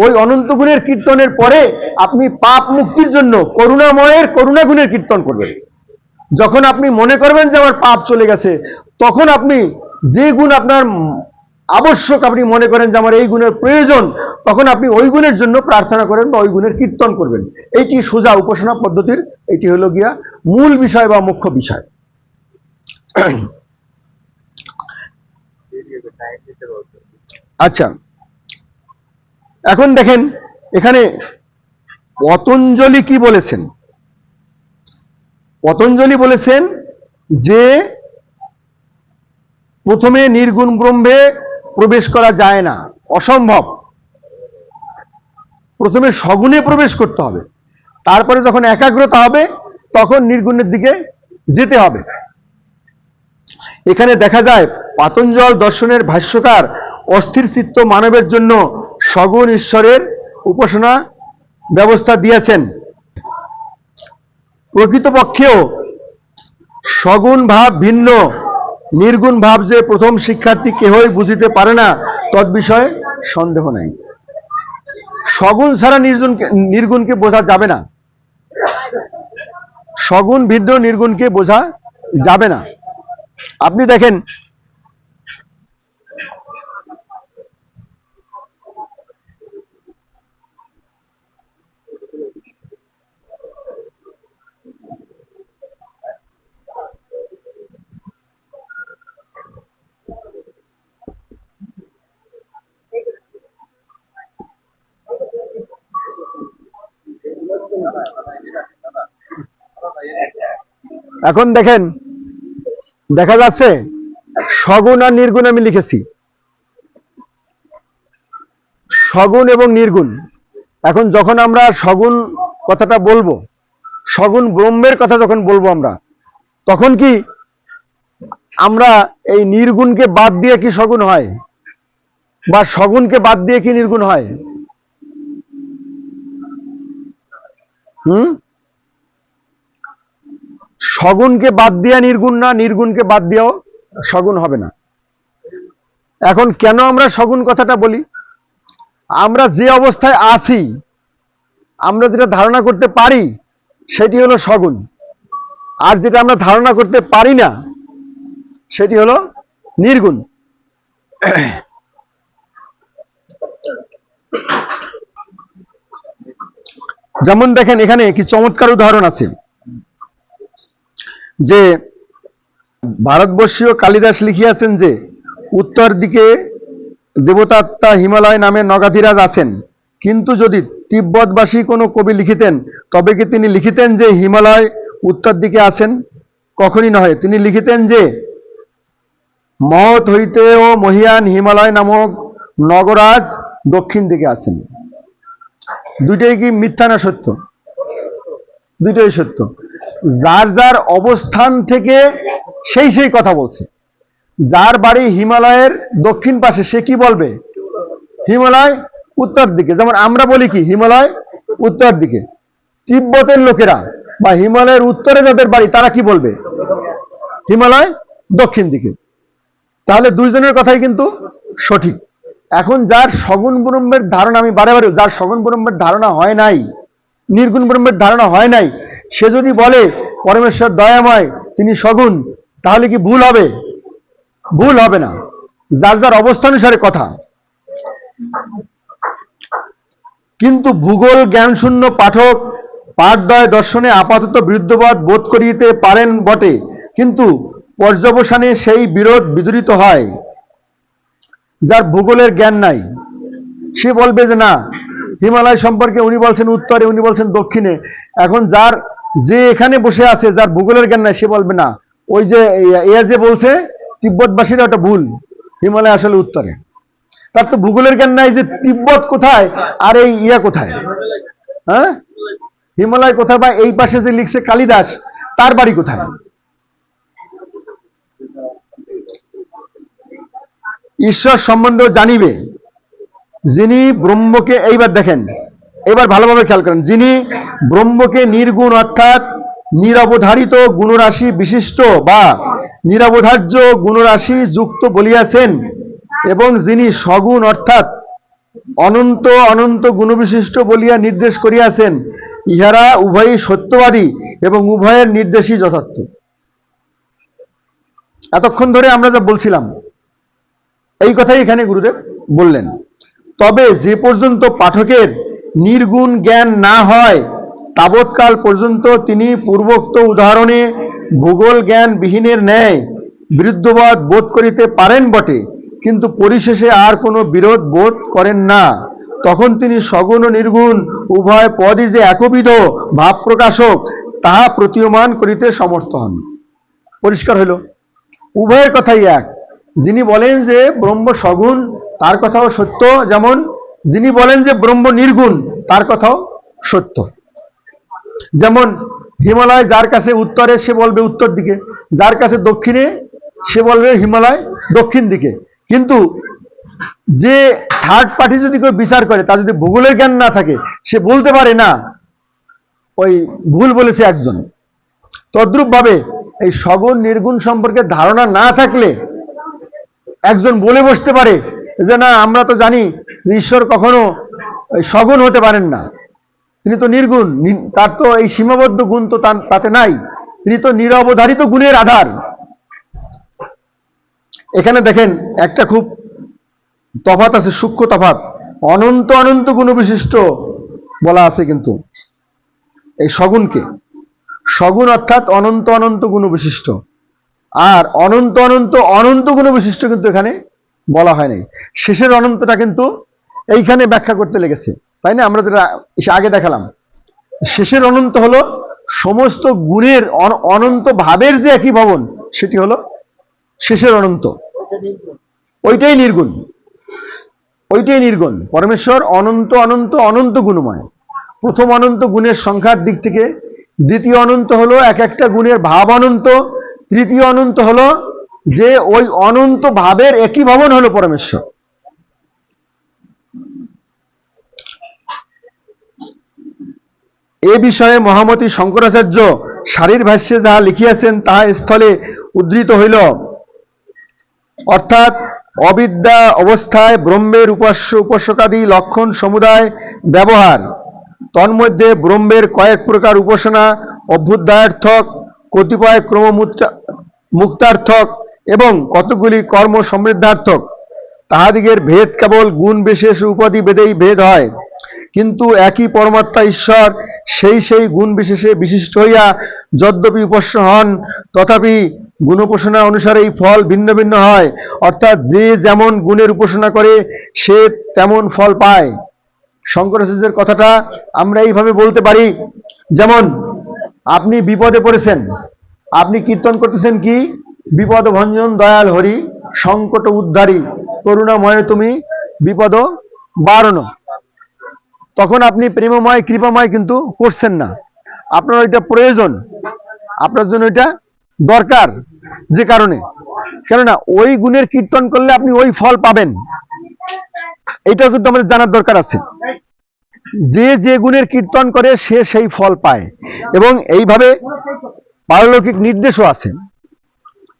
ওই অনন্ত গুণের কীর্তনের পরে আপনি পাপ মুক্তির জন্য করুণাময়ের করুণা গুণের কীর্তন করবেন। যখন আপনি মনে করবেন যে আমার পাপ চলে গেছে, তখন আপনি যে গুণ আপনার আবশ্যক আপনি মনে করেন যে আমার এই গুণের প্রয়োজন, তখন আপনি ওই গুণের জন্য প্রার্থনা করেন বা ওই গুণের কীর্তন করবেন। এইটি সোজা উপাসনা পদ্ধতির, এটি হলো গিয়া মূল বিষয় বা মুখ্য বিষয়। আচ্ছা, এখন দেখেন এখানে পতঞ্জলি কি বলেছেন। পতঞ্জলি বলেছেন যে প্রথমে নির্গুণ ব্রহ্মে প্রবেশ করা যায় না, অসম্ভব। প্রথমে সগুণে প্রবেশ করতে হবে, তারপরে যখন একাগ্রতা হবে তখন নির্গুণের দিকে যেতে হবে। এখানে দেখা যায় পাতঞ্জল দর্শনের ভাষ্যকার অস্থির চিত্ত মানবের জন্য সগুণ ঈশ্বরের উপাসনা ব্যবস্থা দিয়েছেন। প্রকৃতপক্ষেও সগুণ ভাব ভিন্ন, নির্গুণ ভাব যে প্রথম শিক্ষার্থী কেহই বুঝিতে পারে না, তদ্বিষয়ে সন্দেহ নাই। সগুণ ছাড়া নির্গুণকে বোঝা যাবে না, সগুণ ভিন্ন নির্গুণকে বোঝা যাবে না। আপনি দেখেন এখন দেখেন, দেখা যাচ্ছে সগুণ আর নির্গুণ আমি লিখেছি, সগুণ এবং নির্গুণ। এখন যখন আমরা সগুণ কথাটা বলবো, সগুণ ব্রহ্মের কথা যখন বলবো আমরা, তখন কি আমরা এই নির্গুণকে বাদ দিয়ে কি সগুণ হয়, বা সগুণকে বাদ দিয়ে কি নির্গুণ হয়? সগুণকে বাদ দিয়া নির্গুণ না, নির্গুণকে বাদ দিয়েও সগুণ হবে না। এখন কেন আমরা সগুণ কথাটা বলি? আমরা যে অবস্থায় আছি, আমরা যেটা ধারণা করতে পারি সেটি হলো সগুণ, আর যেটা আমরা ধারণা করতে পারি না সেটি হলো নির্গুণ। যেমন দেখেন, এখানে কি চমৎকার উদাহরণ আছে যে ভারতবর্ষীয় কালিদাস লিখিয়াছেন যে উত্তর দিকে দেবতাত্মা হিমালয় নামে নগাধিরাজ আছেন, কিন্তু যদি তিব্বতবাসী কোনো কবি লিখিতেন তবে কি তিনি লিখিতেন যে হিমালয় উত্তর দিকে আছেন? কখনই নয়। তিনি লিখিতেন যে মহৎ হইতে ও মহিয়ান হিমালয় নামক নগরাজ দক্ষিণ দিকে আছেন। দুইটাই কি মিথ্যা না সত্য? দুইটাই সত্য। যার যার অবস্থান থেকে সেই কথা বলছে। যার বাড়ি হিমালয়ের দক্ষিণ পাশে সে কি বলবে? হিমালয় উত্তর দিকে। যেমন আমরা বলি কি হিমালয় উত্তর দিকে, তিব্বতের লোকেরা বা হিমালয়ের উত্তরে যাদের বাড়ি তারা কি বলবে? হিমালয় দক্ষিণ দিকে। তাহলে দুইজনের কথাই কিন্তু সঠিক। এখন যার সগুণ ব্রহ্মের ধারণা, আমি বারে বারে, যার সগুণ ব্রহ্মের ধারণা হয় নাই, নির্গুণ ব্রহ্মের ধারণা হয় নাই, সে যদি বলে পরমেশ্বর দয়াময়, তিনি সগুণ, তাহলে কি ভুল হবে? ভুল হবে না। যার যার অবস্থানুসারে কথা। কিন্তু ভূগোল জ্ঞানশূন্য পাঠক পাঠদয় দর্শনে আপাতত বিরুদ্ধবাদ বোধ করিতে পারেন বটে, কিন্তু পর্যবসানে সেই বিরোধ বিদূরিত হয়। যার ভূগোলের জ্ঞান নাই সে বলবে যে না, হিমালয় সম্পর্কে উনি বলছেন উত্তরে, উনি বলছেন দক্ষিণে। এখন যার যে এখানে বসে আছে, যার ভূগোলের জ্ঞান নাই, সে বলবে না, ওই যে যে বলছে তিব্বতবাসীরা ওটা ভুল, হিমালয় আসলে উত্তরে। তার তো ভূগোলের জ্ঞান নাই যে তিব্বত কোথায় আর এই কোথায়, হ্যাঁ, হিমালয় কোথায়, বা এই পাশে যে লিখছে কালিদাস তার বাড়ি কোথায়। ঈশ্বর সম্বন্ধেও জানিবে যিনি ব্রহ্মকে, এইবার দেখেন, এবার ভালোভাবে খেয়াল করেন, যিনি ব্রহ্মকে নির্গুণ অর্থাৎ নিরবধারিত গুণরাশি বিশিষ্ট বা নিরবধার্য গুণরাশি যুক্ত বলিয়াছেন, এবং যিনি সগুণ অর্থাৎ অনন্ত অনন্ত গুণবিশিষ্ট বলিয়া নির্দেশ করিয়াছেন, ইহারা উভয়ই সত্যবাদী এবং উভয়ের নির্দেশই যথার্থ। এতক্ষণ ধরে আমরা যা বলছিলাম এই কথাই এখানে গুরুদেব বললেন। তবে যে পর্যন্ত পাঠকের নির্গুণ জ্ঞান না হয় তাবৎকাল পর্যন্ত তিনি পূর্বোক্ত উদাহরণে ভূগোল জ্ঞান বিহীনের ন্যায় বিরুদ্ধবাদ বোধ করিতে পারেন বটে, কিন্তু পরিশেষে আর কোনো বিরোধ বোধ করেন না। তখন তিনি সগুণ ও নির্গুণ উভয় পদই যে একবিধ ভাব প্রকাশক তাহা প্রতীয়মান করিতে সমর্থ হন। পরিষ্কার হইল, উভয়ের কথাই এক। যিনি বলেন যে ব্রহ্ম সগুণ তার কথাও সত্য, যেমন যিনি বলেন যে ব্রহ্ম নির্গুণ তার কথাও সত্য। যেমন হিমালয় যার কাছে উত্তরে সে বলবে উত্তর দিকে, যার কাছে দক্ষিণে সে বলবে হিমালয় দক্ষিণ দিকে। কিন্তু যে থার্ড পার্টি যদি কেউ বিচার করে, তার যদি ভূগোলের জ্ঞান না থাকে, সে বলতে পারে না ওই ভুল বলেছে একজন। তদ্রূপ ভাবে এই সগুণ নির্গুণ সম্পর্কে ধারণা না থাকলে একজন বলে বসতে পারে যে না, আমরা তো জানি ঈশ্বর কখনো সগুণ হতে পারেন না, তিনি তো নির্গুণ, তার তো এই সীমাবদ্ধ গুণ তো তাতে নাই, তিনি তো নিরবধারিত গুণের আধার। এখানে দেখেন একটা খুব তফাৎ আছে, সূক্ষ্ম তফাৎ। অনন্ত অনন্ত গুণ বিশিষ্ট বলা আছে, কিন্তু এই সগুণকে, সগুণ অর্থাৎ অনন্ত অনন্ত গুণ বিশিষ্ট, আর অনন্ত অনন্ত অনন্ত গুণ বিশিষ্ট কিন্তু এখানে বলা হয় নাই। শেষের অনন্তটা কিন্তু এইখানে ব্যাখ্যা করতে লেগেছে, তাই না? আমরা যেটা আগে দেখালাম, শেষের অনন্ত হলো সমস্ত গুণের অনন্ত ভাবের যে একই ভবন, সেটি হলো শেষের অনন্ত, ওইটাই নির্গুণ। ওইটাই নির্গুণ। পরমেশ্বর অনন্ত অনন্ত অনন্ত গুণময়। প্রথম অনন্ত গুণের সংখ্যার দিক থেকে, দ্বিতীয় অনন্ত হলো এক একটা গুণের ভাব অনন্ত, তৃতীয় অনন্ত হলো যে ওই অনন্ত ভাবের একই ভবন হলো পরমেশ্বর। এ বিষয়ে মহামতি শঙ্করাচার্য সারীর ভাষ্যে যাহা লিখিয়াছেন তাহা স্থলে উদ্ধৃত হইল। অর্থাৎ অবিদ্যা অবস্থায় ব্রহ্মের উপাস্য উপাসকাদি লক্ষণ সমুদায় ব্যবহার, তন্মধ্যে ব্রহ্মের কয়েক প্রকার উপাসনা অভ্যুদয়ার্থক, কতিপয় মুক্তার্থক এবং কতগুলি কর্ম সমৃদ্ধার্থক, তাহাদিগের ভেদ কেবল গুণ বিশেষ উপাধি ভেদেই ভেদ হয়, কিন্তু একই পরমাত্মা ঈশ্বর সেই সেই গুণ বিশেষে বিশিষ্ট হইয়া যদ্যপি উপাস্য হন, তথাপি গুণোপাসনা অনুসারে এই ফল ভিন্ন ভিন্ন হয়। অর্থাৎ যে যেমন গুণের উপাসনা করে সে তেমন ফল পায়। শঙ্করাচার্যের কথাটা আমরা এইভাবে বলতে পারি, যেমন আপনি বিপদে পড়েছেন, আপনি কীর্তন করতেছেন কি, বিপদ ভঞ্জন দয়াল হরি, সংকট উদ্ধারী, করুণাময় তুমি বিপদ বারণ। তখন আপনি প্রেমময় কৃপাময় কিন্তু করছেন না, আপনার ওইটা প্রয়োজন, আপনার জন্য এটা দরকার। যে কারণে, কেননা ওই গুণের কীর্তন করলে আপনি ওই ফল পাবেন, এটাও কিন্তু আমাদের জানার দরকার আছে। যে যে গুণের কীর্তন করে সে সেই ফল পায়, এবং এইভাবে পারলৌকিক নির্দেশও আছে।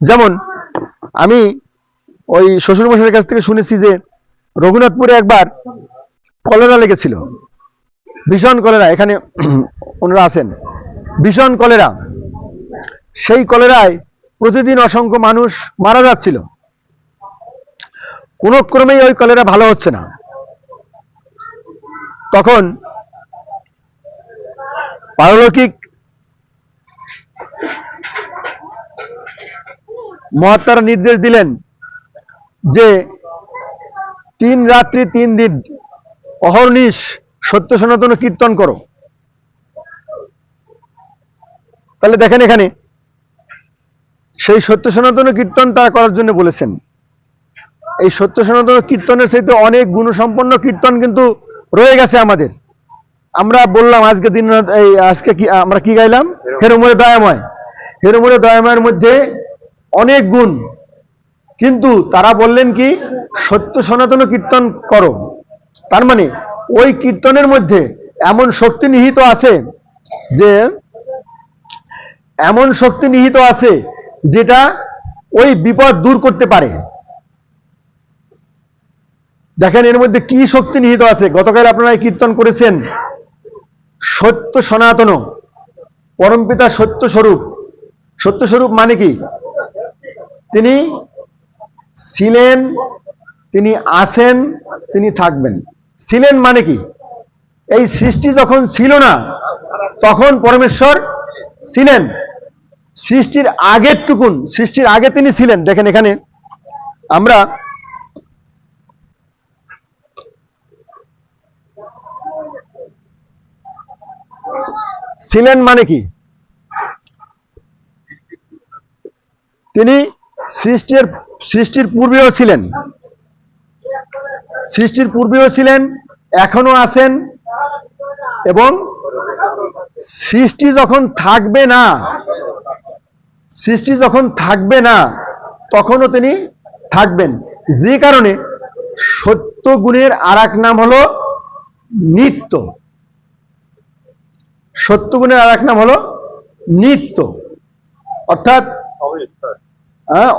যেমন আমি ওই শ্বশুরমশাইয়ের কাছ থেকে শুনেছি যে রঘুনাথপুরে একবার কলেরা লেগেছিল, ভীষণ কলেরা, এখানে ওনারা আছেন, ভীষণ কলেরা। সেই কলেরায় প্রতিদিন অসংখ্য মানুষ মারা যাচ্ছিল, কোন ক্রমেই ওই কলেরা ভালো হচ্ছে না। তখন পারলৌকিক মহাত্মারা নির্দেশ দিলেন যে 3 রাত্রি 3 দিন অহর্নিশ সত্য সনাতন কীর্তন করো। তাহলে দেখেন এখানে সেই সত্য সনাতন কীর্তন তারা করার জন্য বলেছেন। এই সত্য সনাতন কীর্তনের সাথে অনেক গুণসম্পন্ন কীর্তন কিন্তু রয়ে গেছে আমাদের। আমরা বললাম আজকে দিন, এই আজকে কি আমরা কি গাইলাম, হেরোমরে দয়াময়। হেরোমরে দয়াময়ের মধ্যে অনেক গুণ, কিন্তু তারা বললেন কি সত্য সনাতন কীর্তন করো। তার মানে ওই কীর্তনের মধ্যে এমন শক্তি নিহিত আছে, যে এমন শক্তি নিহিত আছে যেটা ওই বিপদ দূর করতে পারে। দেখেন এর মধ্যে কি শক্তি নিহিত আছে। গতকাল আপনারা কীর্তন করেছেন সত্য সনাতন, পরমপিতা সত্য স্বরূপ। সত্য স্বরূপ মানে কি, তিনি ছিলেন, তিনি আছেন, তিনি থাকবেন। ছিলেন মানে কি, এই সৃষ্টি যখন ছিল না তখন পরমেশ্বর ছিলেন। সৃষ্টির আগের টুকুন, সৃষ্টির আগে তিনি ছিলেন। দেখেন এখানে আমরা ছিলেন মানে কি, তিনি সৃষ্টির পূর্বেও ছিলেন, সৃষ্টির পূর্বেও ছিলেন, এখনো আছেন, এবং সৃষ্টি যখন থাকবে না, সৃষ্টি যখন থাকবে না তখনও তিনি থাকবেন। যে কারণে সত্য গুণের আর এক নাম হলো নিত্য। সত্য গুণের আর এক নাম হলো নিত্য, অর্থাৎ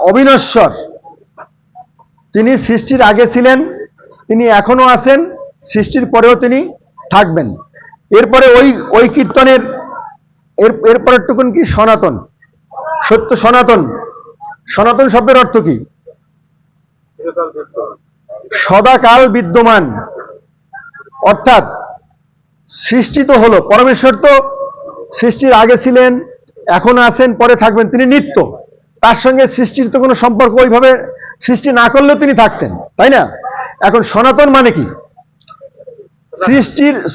অবিনশ্বর। তিনি সৃষ্টির আগে ছিলেন, তিনি এখনো আছেন, সৃষ্টির পরেও তিনি থাকবেন। এরপরে ওই কীর্তনের এরপরের টুকুন কি, সনাতন। সত্য সনাতন। সনাতন শব্দের অর্থ কি, সদাকাল বিদ্যমান। অর্থাৎ সৃষ্টি তো হলো, পরমেশ্বর তো সৃষ্টির আগে ছিলেন, এখন আছেন, পরে থাকবেন, তিনি নিত্য। তার সঙ্গে সৃষ্টির তো কোনো সম্পর্ক, ওইভাবে সৃষ্টি না করলেও তিনি থাকতেন, তাই না? এখন সনাতন মানে কি,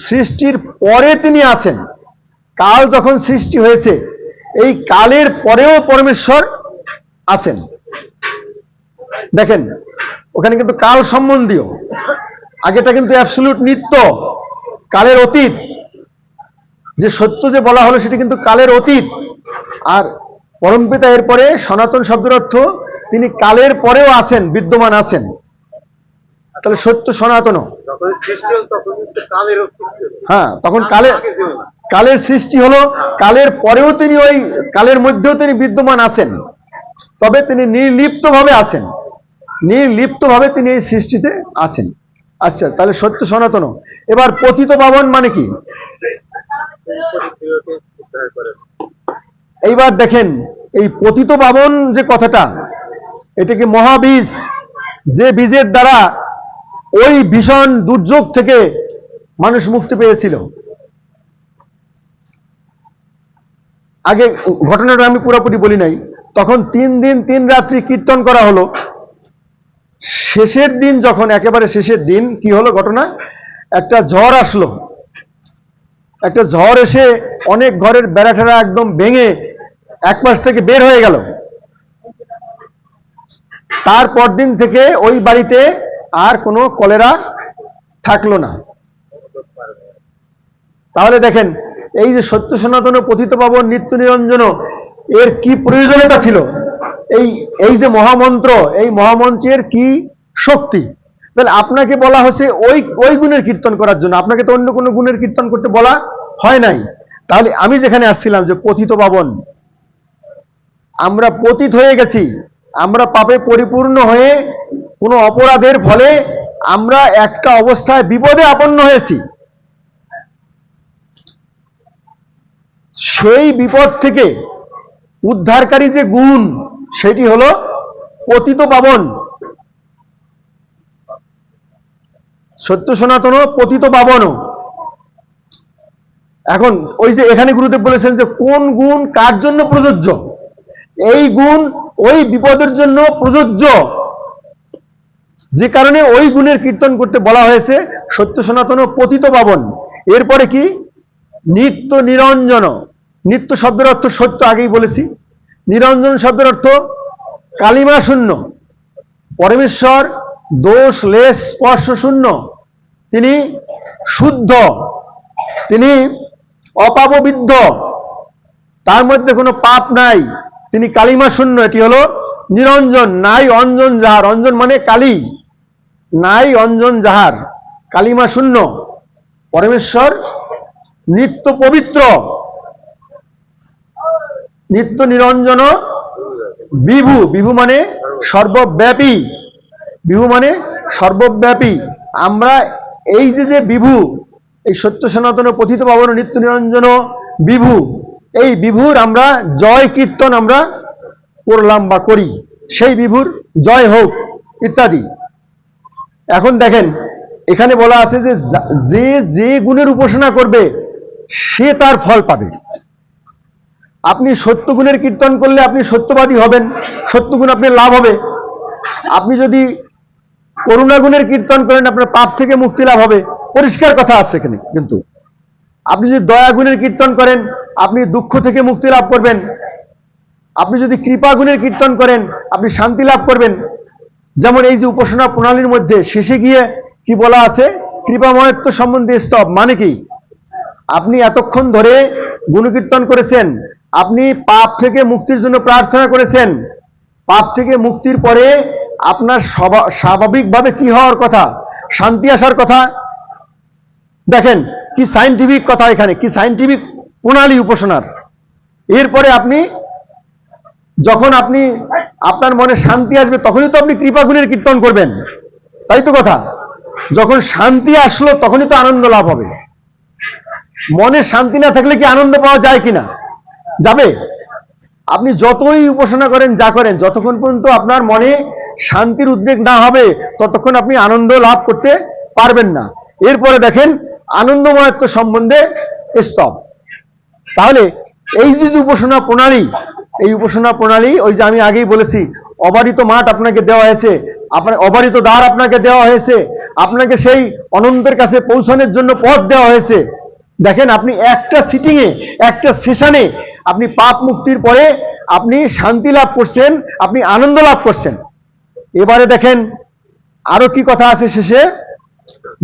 সৃষ্টির পরে তিনি আছেন, কাল যখন সৃষ্টি হয়েছে, এই কালের পরেও পরমেশ্বর আছেন। দেখেন ওখানে কিন্তু কাল সম্বন্ধীয়, আগেটা কিন্তু অ্যাবসলিউট নিত্য, কালের অতীত। যে সত্য যে বলা হলো সেটা কিন্তু কালের অতীত। আর পরমপিতা এরপরে সনাতন শব্দের অর্থ তিনি কালের পরেও আছেন, বিদ্যমান আছেন। তাহলে সত্য সনাতন। হ্যাঁ, তখন কালের সৃষ্টি হলো, কালের পরেও তিনি ওই কালের মধ্যেও তিনি বিদ্যমান আছেন, তবে তিনি নির্লিপ্তভাবে আছেন, নির্লিপ্তভাবে তিনি এই সৃষ্টিতে আছেন। আচ্ছা, তাহলে সত্য সনাতন। এবার পতিত পাবন মানে কি? এইবার দেখেন এই পতিত পাবন যে কথাটা, এটা কি মহাবীজ, যে বীজের দ্বারা ওই ভীষণ দুর্যোগ থেকে মানুষ মুক্তি পেয়েছিল। আগে ঘটনাটা আমি পুরোপুরি বলি নাই। তখন 3 দিন 3 রাত্রি কীর্তন করা হলো। শেষের দিন যখন, একেবারে শেষের দিন কি হলো ঘটনা, একটা ঝড় আসলো। একটা ঝড় এসে অনেক ঘরের বেড়াঠেরা একদম ভেঙে এক পাশ থেকে বের হয়ে গেল। তারপর দিন থেকে ওই বাড়িতে আর কোনো কলেরা থাকলো না। তাহলে দেখেন এই যে সত্য সনাতন পতিত পাবন নিত্য নিরঞ্জন, এর কি প্রয়োজনীয়তা ছিল? এই যে মহামন্ত্র, এই মহামন্ত্রের কি শক্তি? তাহলে আপনাকে বলা হচ্ছে ওই গুণের কীর্তন করার জন্য, আপনাকে তো অন্য কোনো গুণের কীর্তন করতে বলা হয় নাই। তাহলে আমি যেখানে আসছিলাম যে পতিত পাবন, আমরা পতিত হয়ে গেছি, আমরা পাপে পরিপূর্ণ হয়ে কোনো অপরাধের ফলে আমরা একটা অবস্থায় বিপদে আপন্ন হয়েছি। সেই বিপদ থেকে উদ্ধারকারী যে গুণ, সেটি হলো পতিত পাবন। সত্য সনাতন পতিত পাবন। এখন ওই যে এখানে গুরুদেব বলেছেন যে কোন গুণ কার জন্য প্রযোজ্য, এই গুণ ওই বিপদের জন্য প্রযোজ্য, যে কারণে ওই গুণের কীর্তন করতে বলা হয়েছে সত্য সনাতন পতিত পাবন। এরপরে কি? নিত্য নিরঞ্জন। নিত্য শব্দের অর্থ সত্য, আগেই বলেছি। নিরঞ্জন শব্দের অর্থ কালিমা শূন্য। পরমেশ্বর দোষ লেশ স্পর্শ শূন্য, তিনি শুদ্ধ, তিনি অপাপবিদ্ধ, তার মধ্যে কোনো পাপ নাই, তিনি কালিমা শূন্য। এটি হলো নিরঞ্জন। নাই অঞ্জন যাহার, অঞ্জন মানে কালী, নাই অঞ্জন যাহার, কালিমা শূন্য। পরমেশ্বর নিত্য পবিত্র, নিত্য নিরঞ্জন বিভু। বিভু মানে সর্বব্যাপী, বিভু মানে সর্বব্যাপী। আমরা এই যে বিভু, এই সত্য সনাতন পতিত পাবন নিত্য নিরঞ্জন বিভু, এই বিভুর আমরা জয় কীর্তন আমরা করলাম বা করি, সেই বিভুর জয় হোক ইত্যাদি। এখন দেখেন এখানে বলা আছে যে যে গুণের উপাসনা করবে সে তার ফল পাবে। আপনি সত্য গুণের কীর্তন করলে আপনি সত্যবাদী হবেন, সত্য গুণ আপনার লাভ হবে। আপনি যদি করুণা গুণের কীর্তন করেন আপনার পাপ থেকে মুক্তি লাভ হবে, পরিষ্কার কথা আছে এখানে। কিন্তু আপনি যদি দয়া গুণের কীর্তন করেন আপনি দুঃখ থেকে মুক্তি লাভ করবেন। আপনি যদি কৃপা গুণের কীর্তন করেন আপনি শান্তি লাভ করবেন। যেমন এই যে উপাসনা প্রণালীর মধ্যে শেষে গিয়ে কি বলা আছে, কৃপাময়ত্ব সম্বন্ধে স্তব। মানে কি? আপনি এতক্ষণ ধরে গুণকীর্তন করেছেন, আপনি পাপ থেকে মুক্তির জন্য প্রার্থনা করেছেন, পাপ থেকে মুক্তির পরে আপনার স্বাভাবিকভাবে কি হওয়ার কথা, শান্তি আসার কথা। দেখেন কি সায়েন্টিফিক কথা, এখানে কি সায়েন্টিফিক প্রণালী উপাসনার। এরপরে আপনি যখন আপনার মনে শান্তি আসবে তখনই তো আপনি কৃপা গুণের কীর্তন করবেন, তাই তো কথা। যখন শান্তি আসলো তখনই তো আনন্দ লাভ হবে। মনে শান্তি না থাকলে কি আনন্দ পাওয়া যায় কিনা? যাবে। আপনি যতই উপাসনা করেন, যা করেন, যতক্ষণ পর্যন্ত আপনার মনে শান্তির উদ্রেক না হবে ততক্ষণ আপনি আনন্দ লাভ করতে পারবেন না। এরপরে দেখেন আনন্দময়ত্ব সম্বন্ধে স্তব। তাহলে এই যে উপাসনা প্রণালী, এই উপাসনা প্রণালী ওই যে আমি আগেই বলেছি, অবারিত মাঠ আপনাকে দেওয়া হয়েছে, আপনার অবারিত দ্বার আপনাকে দেওয়া হয়েছে, আপনাকে সেই অনন্তের কাছে পৌঁছানোর জন্য পথ দেওয়া হয়েছে। দেখেন আপনি একটা সিটিংয়ে, একটা সেশনে আপনি পাপ মুক্তির পরে আপনি শান্তি লাভ করছেন, আপনি আনন্দ লাভ করছেন। এবারে দেখেন আরো কি কথা আছে শেষে,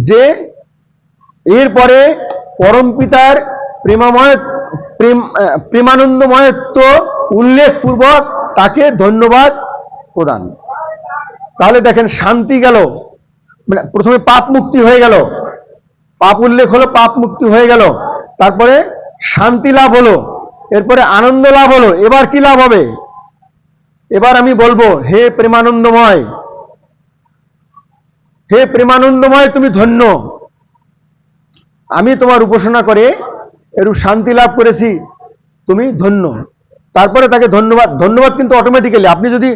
যে এরপরে পরম পিতার প্রেমানন্দময়ত্ব উল্লেখপূর্বক তাকে ধন্যবাদ প্রদান। তাহলে দেখেন শান্তি গেল, মানে প্রথমে পাপ মুক্তি হয়ে গেল, পাপ উল্লেখ হলো, পাপ মুক্তি হয়ে গেল, তারপরে শান্তি লাভ হলো, এরপরে আনন্দ লাভ হলো। এবার কি লাভ হবে? এবার আমি বলবো, হে প্রেমানন্দময়, হে প্রেমানন্দময় তুমি ধন্য, আমি তোমার উপাসনা করে এরূপ শান্তি লাভ করেছি, তুমি ধন্য। তারপরে তাকে ধন্যবাদ। ধন্যবাদ কিন্তু অটোমেটিক্যালি, আপনি যদি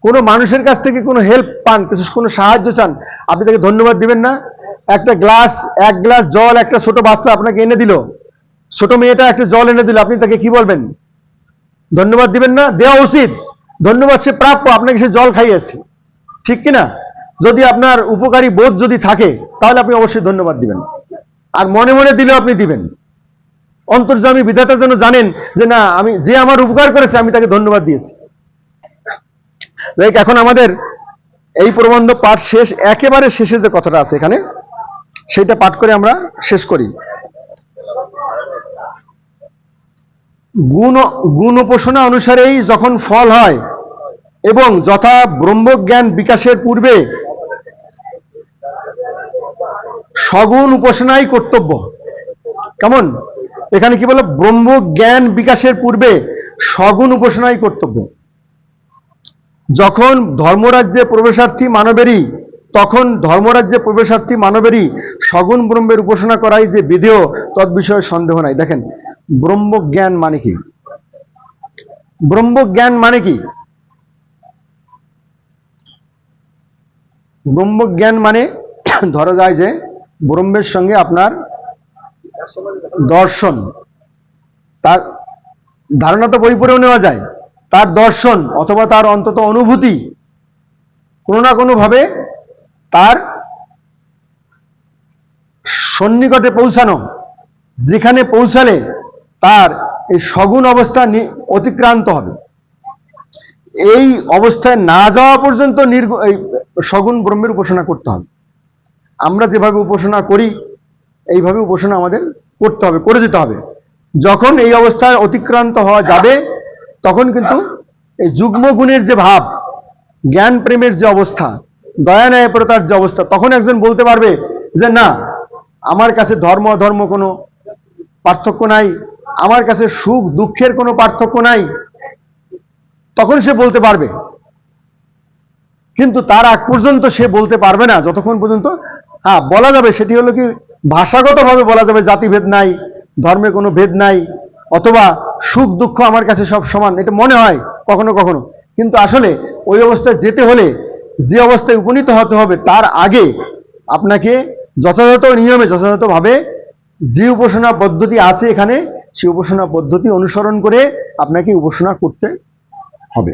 কোনো মানুষের কাছ থেকে কোনো হেল্প পান, কোনো সাহায্য চান, আপনি তাকে ধন্যবাদ দিবেন না? এক গ্লাস জল একটা ছোট বাচ্চা আপনাকে এনে দিল, ছোট মেয়েটা একটা জল এনে দিল, আপনি তাকে কি বলবেন? ধন্যবাদ দিবেন না? দেওয়া উচিত। ধন্যবাদ, সে প্রাপ্য, আপনাকে সে জল খাইয়েছে, ঠিক কিনা? যদি আপনার উপকারী বোধ যদি থাকে তাহলে আপনি অবশ্যই ধন্যবাদ দিবেন, আর মনে মনে দিলেও আপনি দিবেন। অন্তর্যামী বিধাতা যেন জানেন যে না, আমি যে আমার উপকার করেছে আমি তাকে ধন্যবাদ দিয়েছি। এখন আমাদের এই প্রবন্ধ পাঠ শেষ, একেবারে শেষে যে কথাটা আছে এখানে সেটা পাঠ করে আমরা শেষ করি। গুণ উপাসনা অনুসারেই যখন ফল হয় এবং যথা ব্রহ্মজ্ঞান বিকাশের পূর্বে সগুণ উপাসনাই কর্তব্য। কেমন? এখানে কি বলে? ব্রহ্মজ্ঞান বিকাশের পূর্বে সগুণ উপাসনাই কর্তব্য। যখন ধর্মরাজ্যে প্রবেশার্থী মানবেরই সগুণ ব্রহ্মের উপাসনা করাই যে বিধেয়, তৎবিষয়ে সন্দেহ নাই। দেখেন ব্রহ্মজ্ঞান মানে কি? ব্রহ্মজ্ঞান মানে কি? ব্রহ্মজ্ঞান মানে ধরা যায় যে ব্রহ্মের সঙ্গে আপনার দর্শন, তার ধারণা তো বই পড়েও নেওয়া যায়, তার দর্শন অথবা তার অন্তত অনুভূতি কোনো না কোনো ভাবে তার সন্নিকটে পৌঁছানো, যেখানে পৌঁছালে তার এই সগুণ অবস্থা অতিক্রান্ত হবে। এই অবস্থায় না যাওয়া পর্যন্ত এই সগুণ ব্রহ্মের উপাসনা করতে হবে। আমরা যেভাবে উপাসনা করি এইভাবে উপাসনা আমাদের করতে হবে, করে যেতে হবে। যখন এই অবস্থায় অতিক্রান্ত হওয়া যাবে তখন কিন্তু এই যুগ্ম গুণের যে ভাব, জ্ঞান প্রেমের যে অবস্থা, দয়া ন্যায়পরতার যে অবস্থা, তখন একজন বলতে পারবে যে না, আমার কাছে ধর্ম অধর্ম কোনো পার্থক্য নাই, আমার কাছে সুখ দুঃখের কোনো পার্থক্য নাই, তখন সে বলতে পারবে। কিন্তু তার আগ পর্যন্ত সে বলতে পারবে না যতক্ষণ পর্যন্ত, হ্যাঁ বলা যাবে, সেটি হলো কি ভাষাগতভাবে বলা যাবে জাতিভেদ নাই, ধর্মে কোনো ভেদ নাই, অথবা সুখ দুঃখ আমার কাছে সব সমান, এটা মনে হয় কখনো কখনো। কিন্তু আসলে ওই অবস্থায় যেতে হলে, যে অবস্থায় উপনীত হতে হবে, তার আগে আপনাকে যথাযথ নিয়মে যথাযথভাবে যে উপাসনা পদ্ধতি আছে এখানে, সেই উপাসনা পদ্ধতি অনুসরণ করে আপনাকে উপাসনা করতে হবে।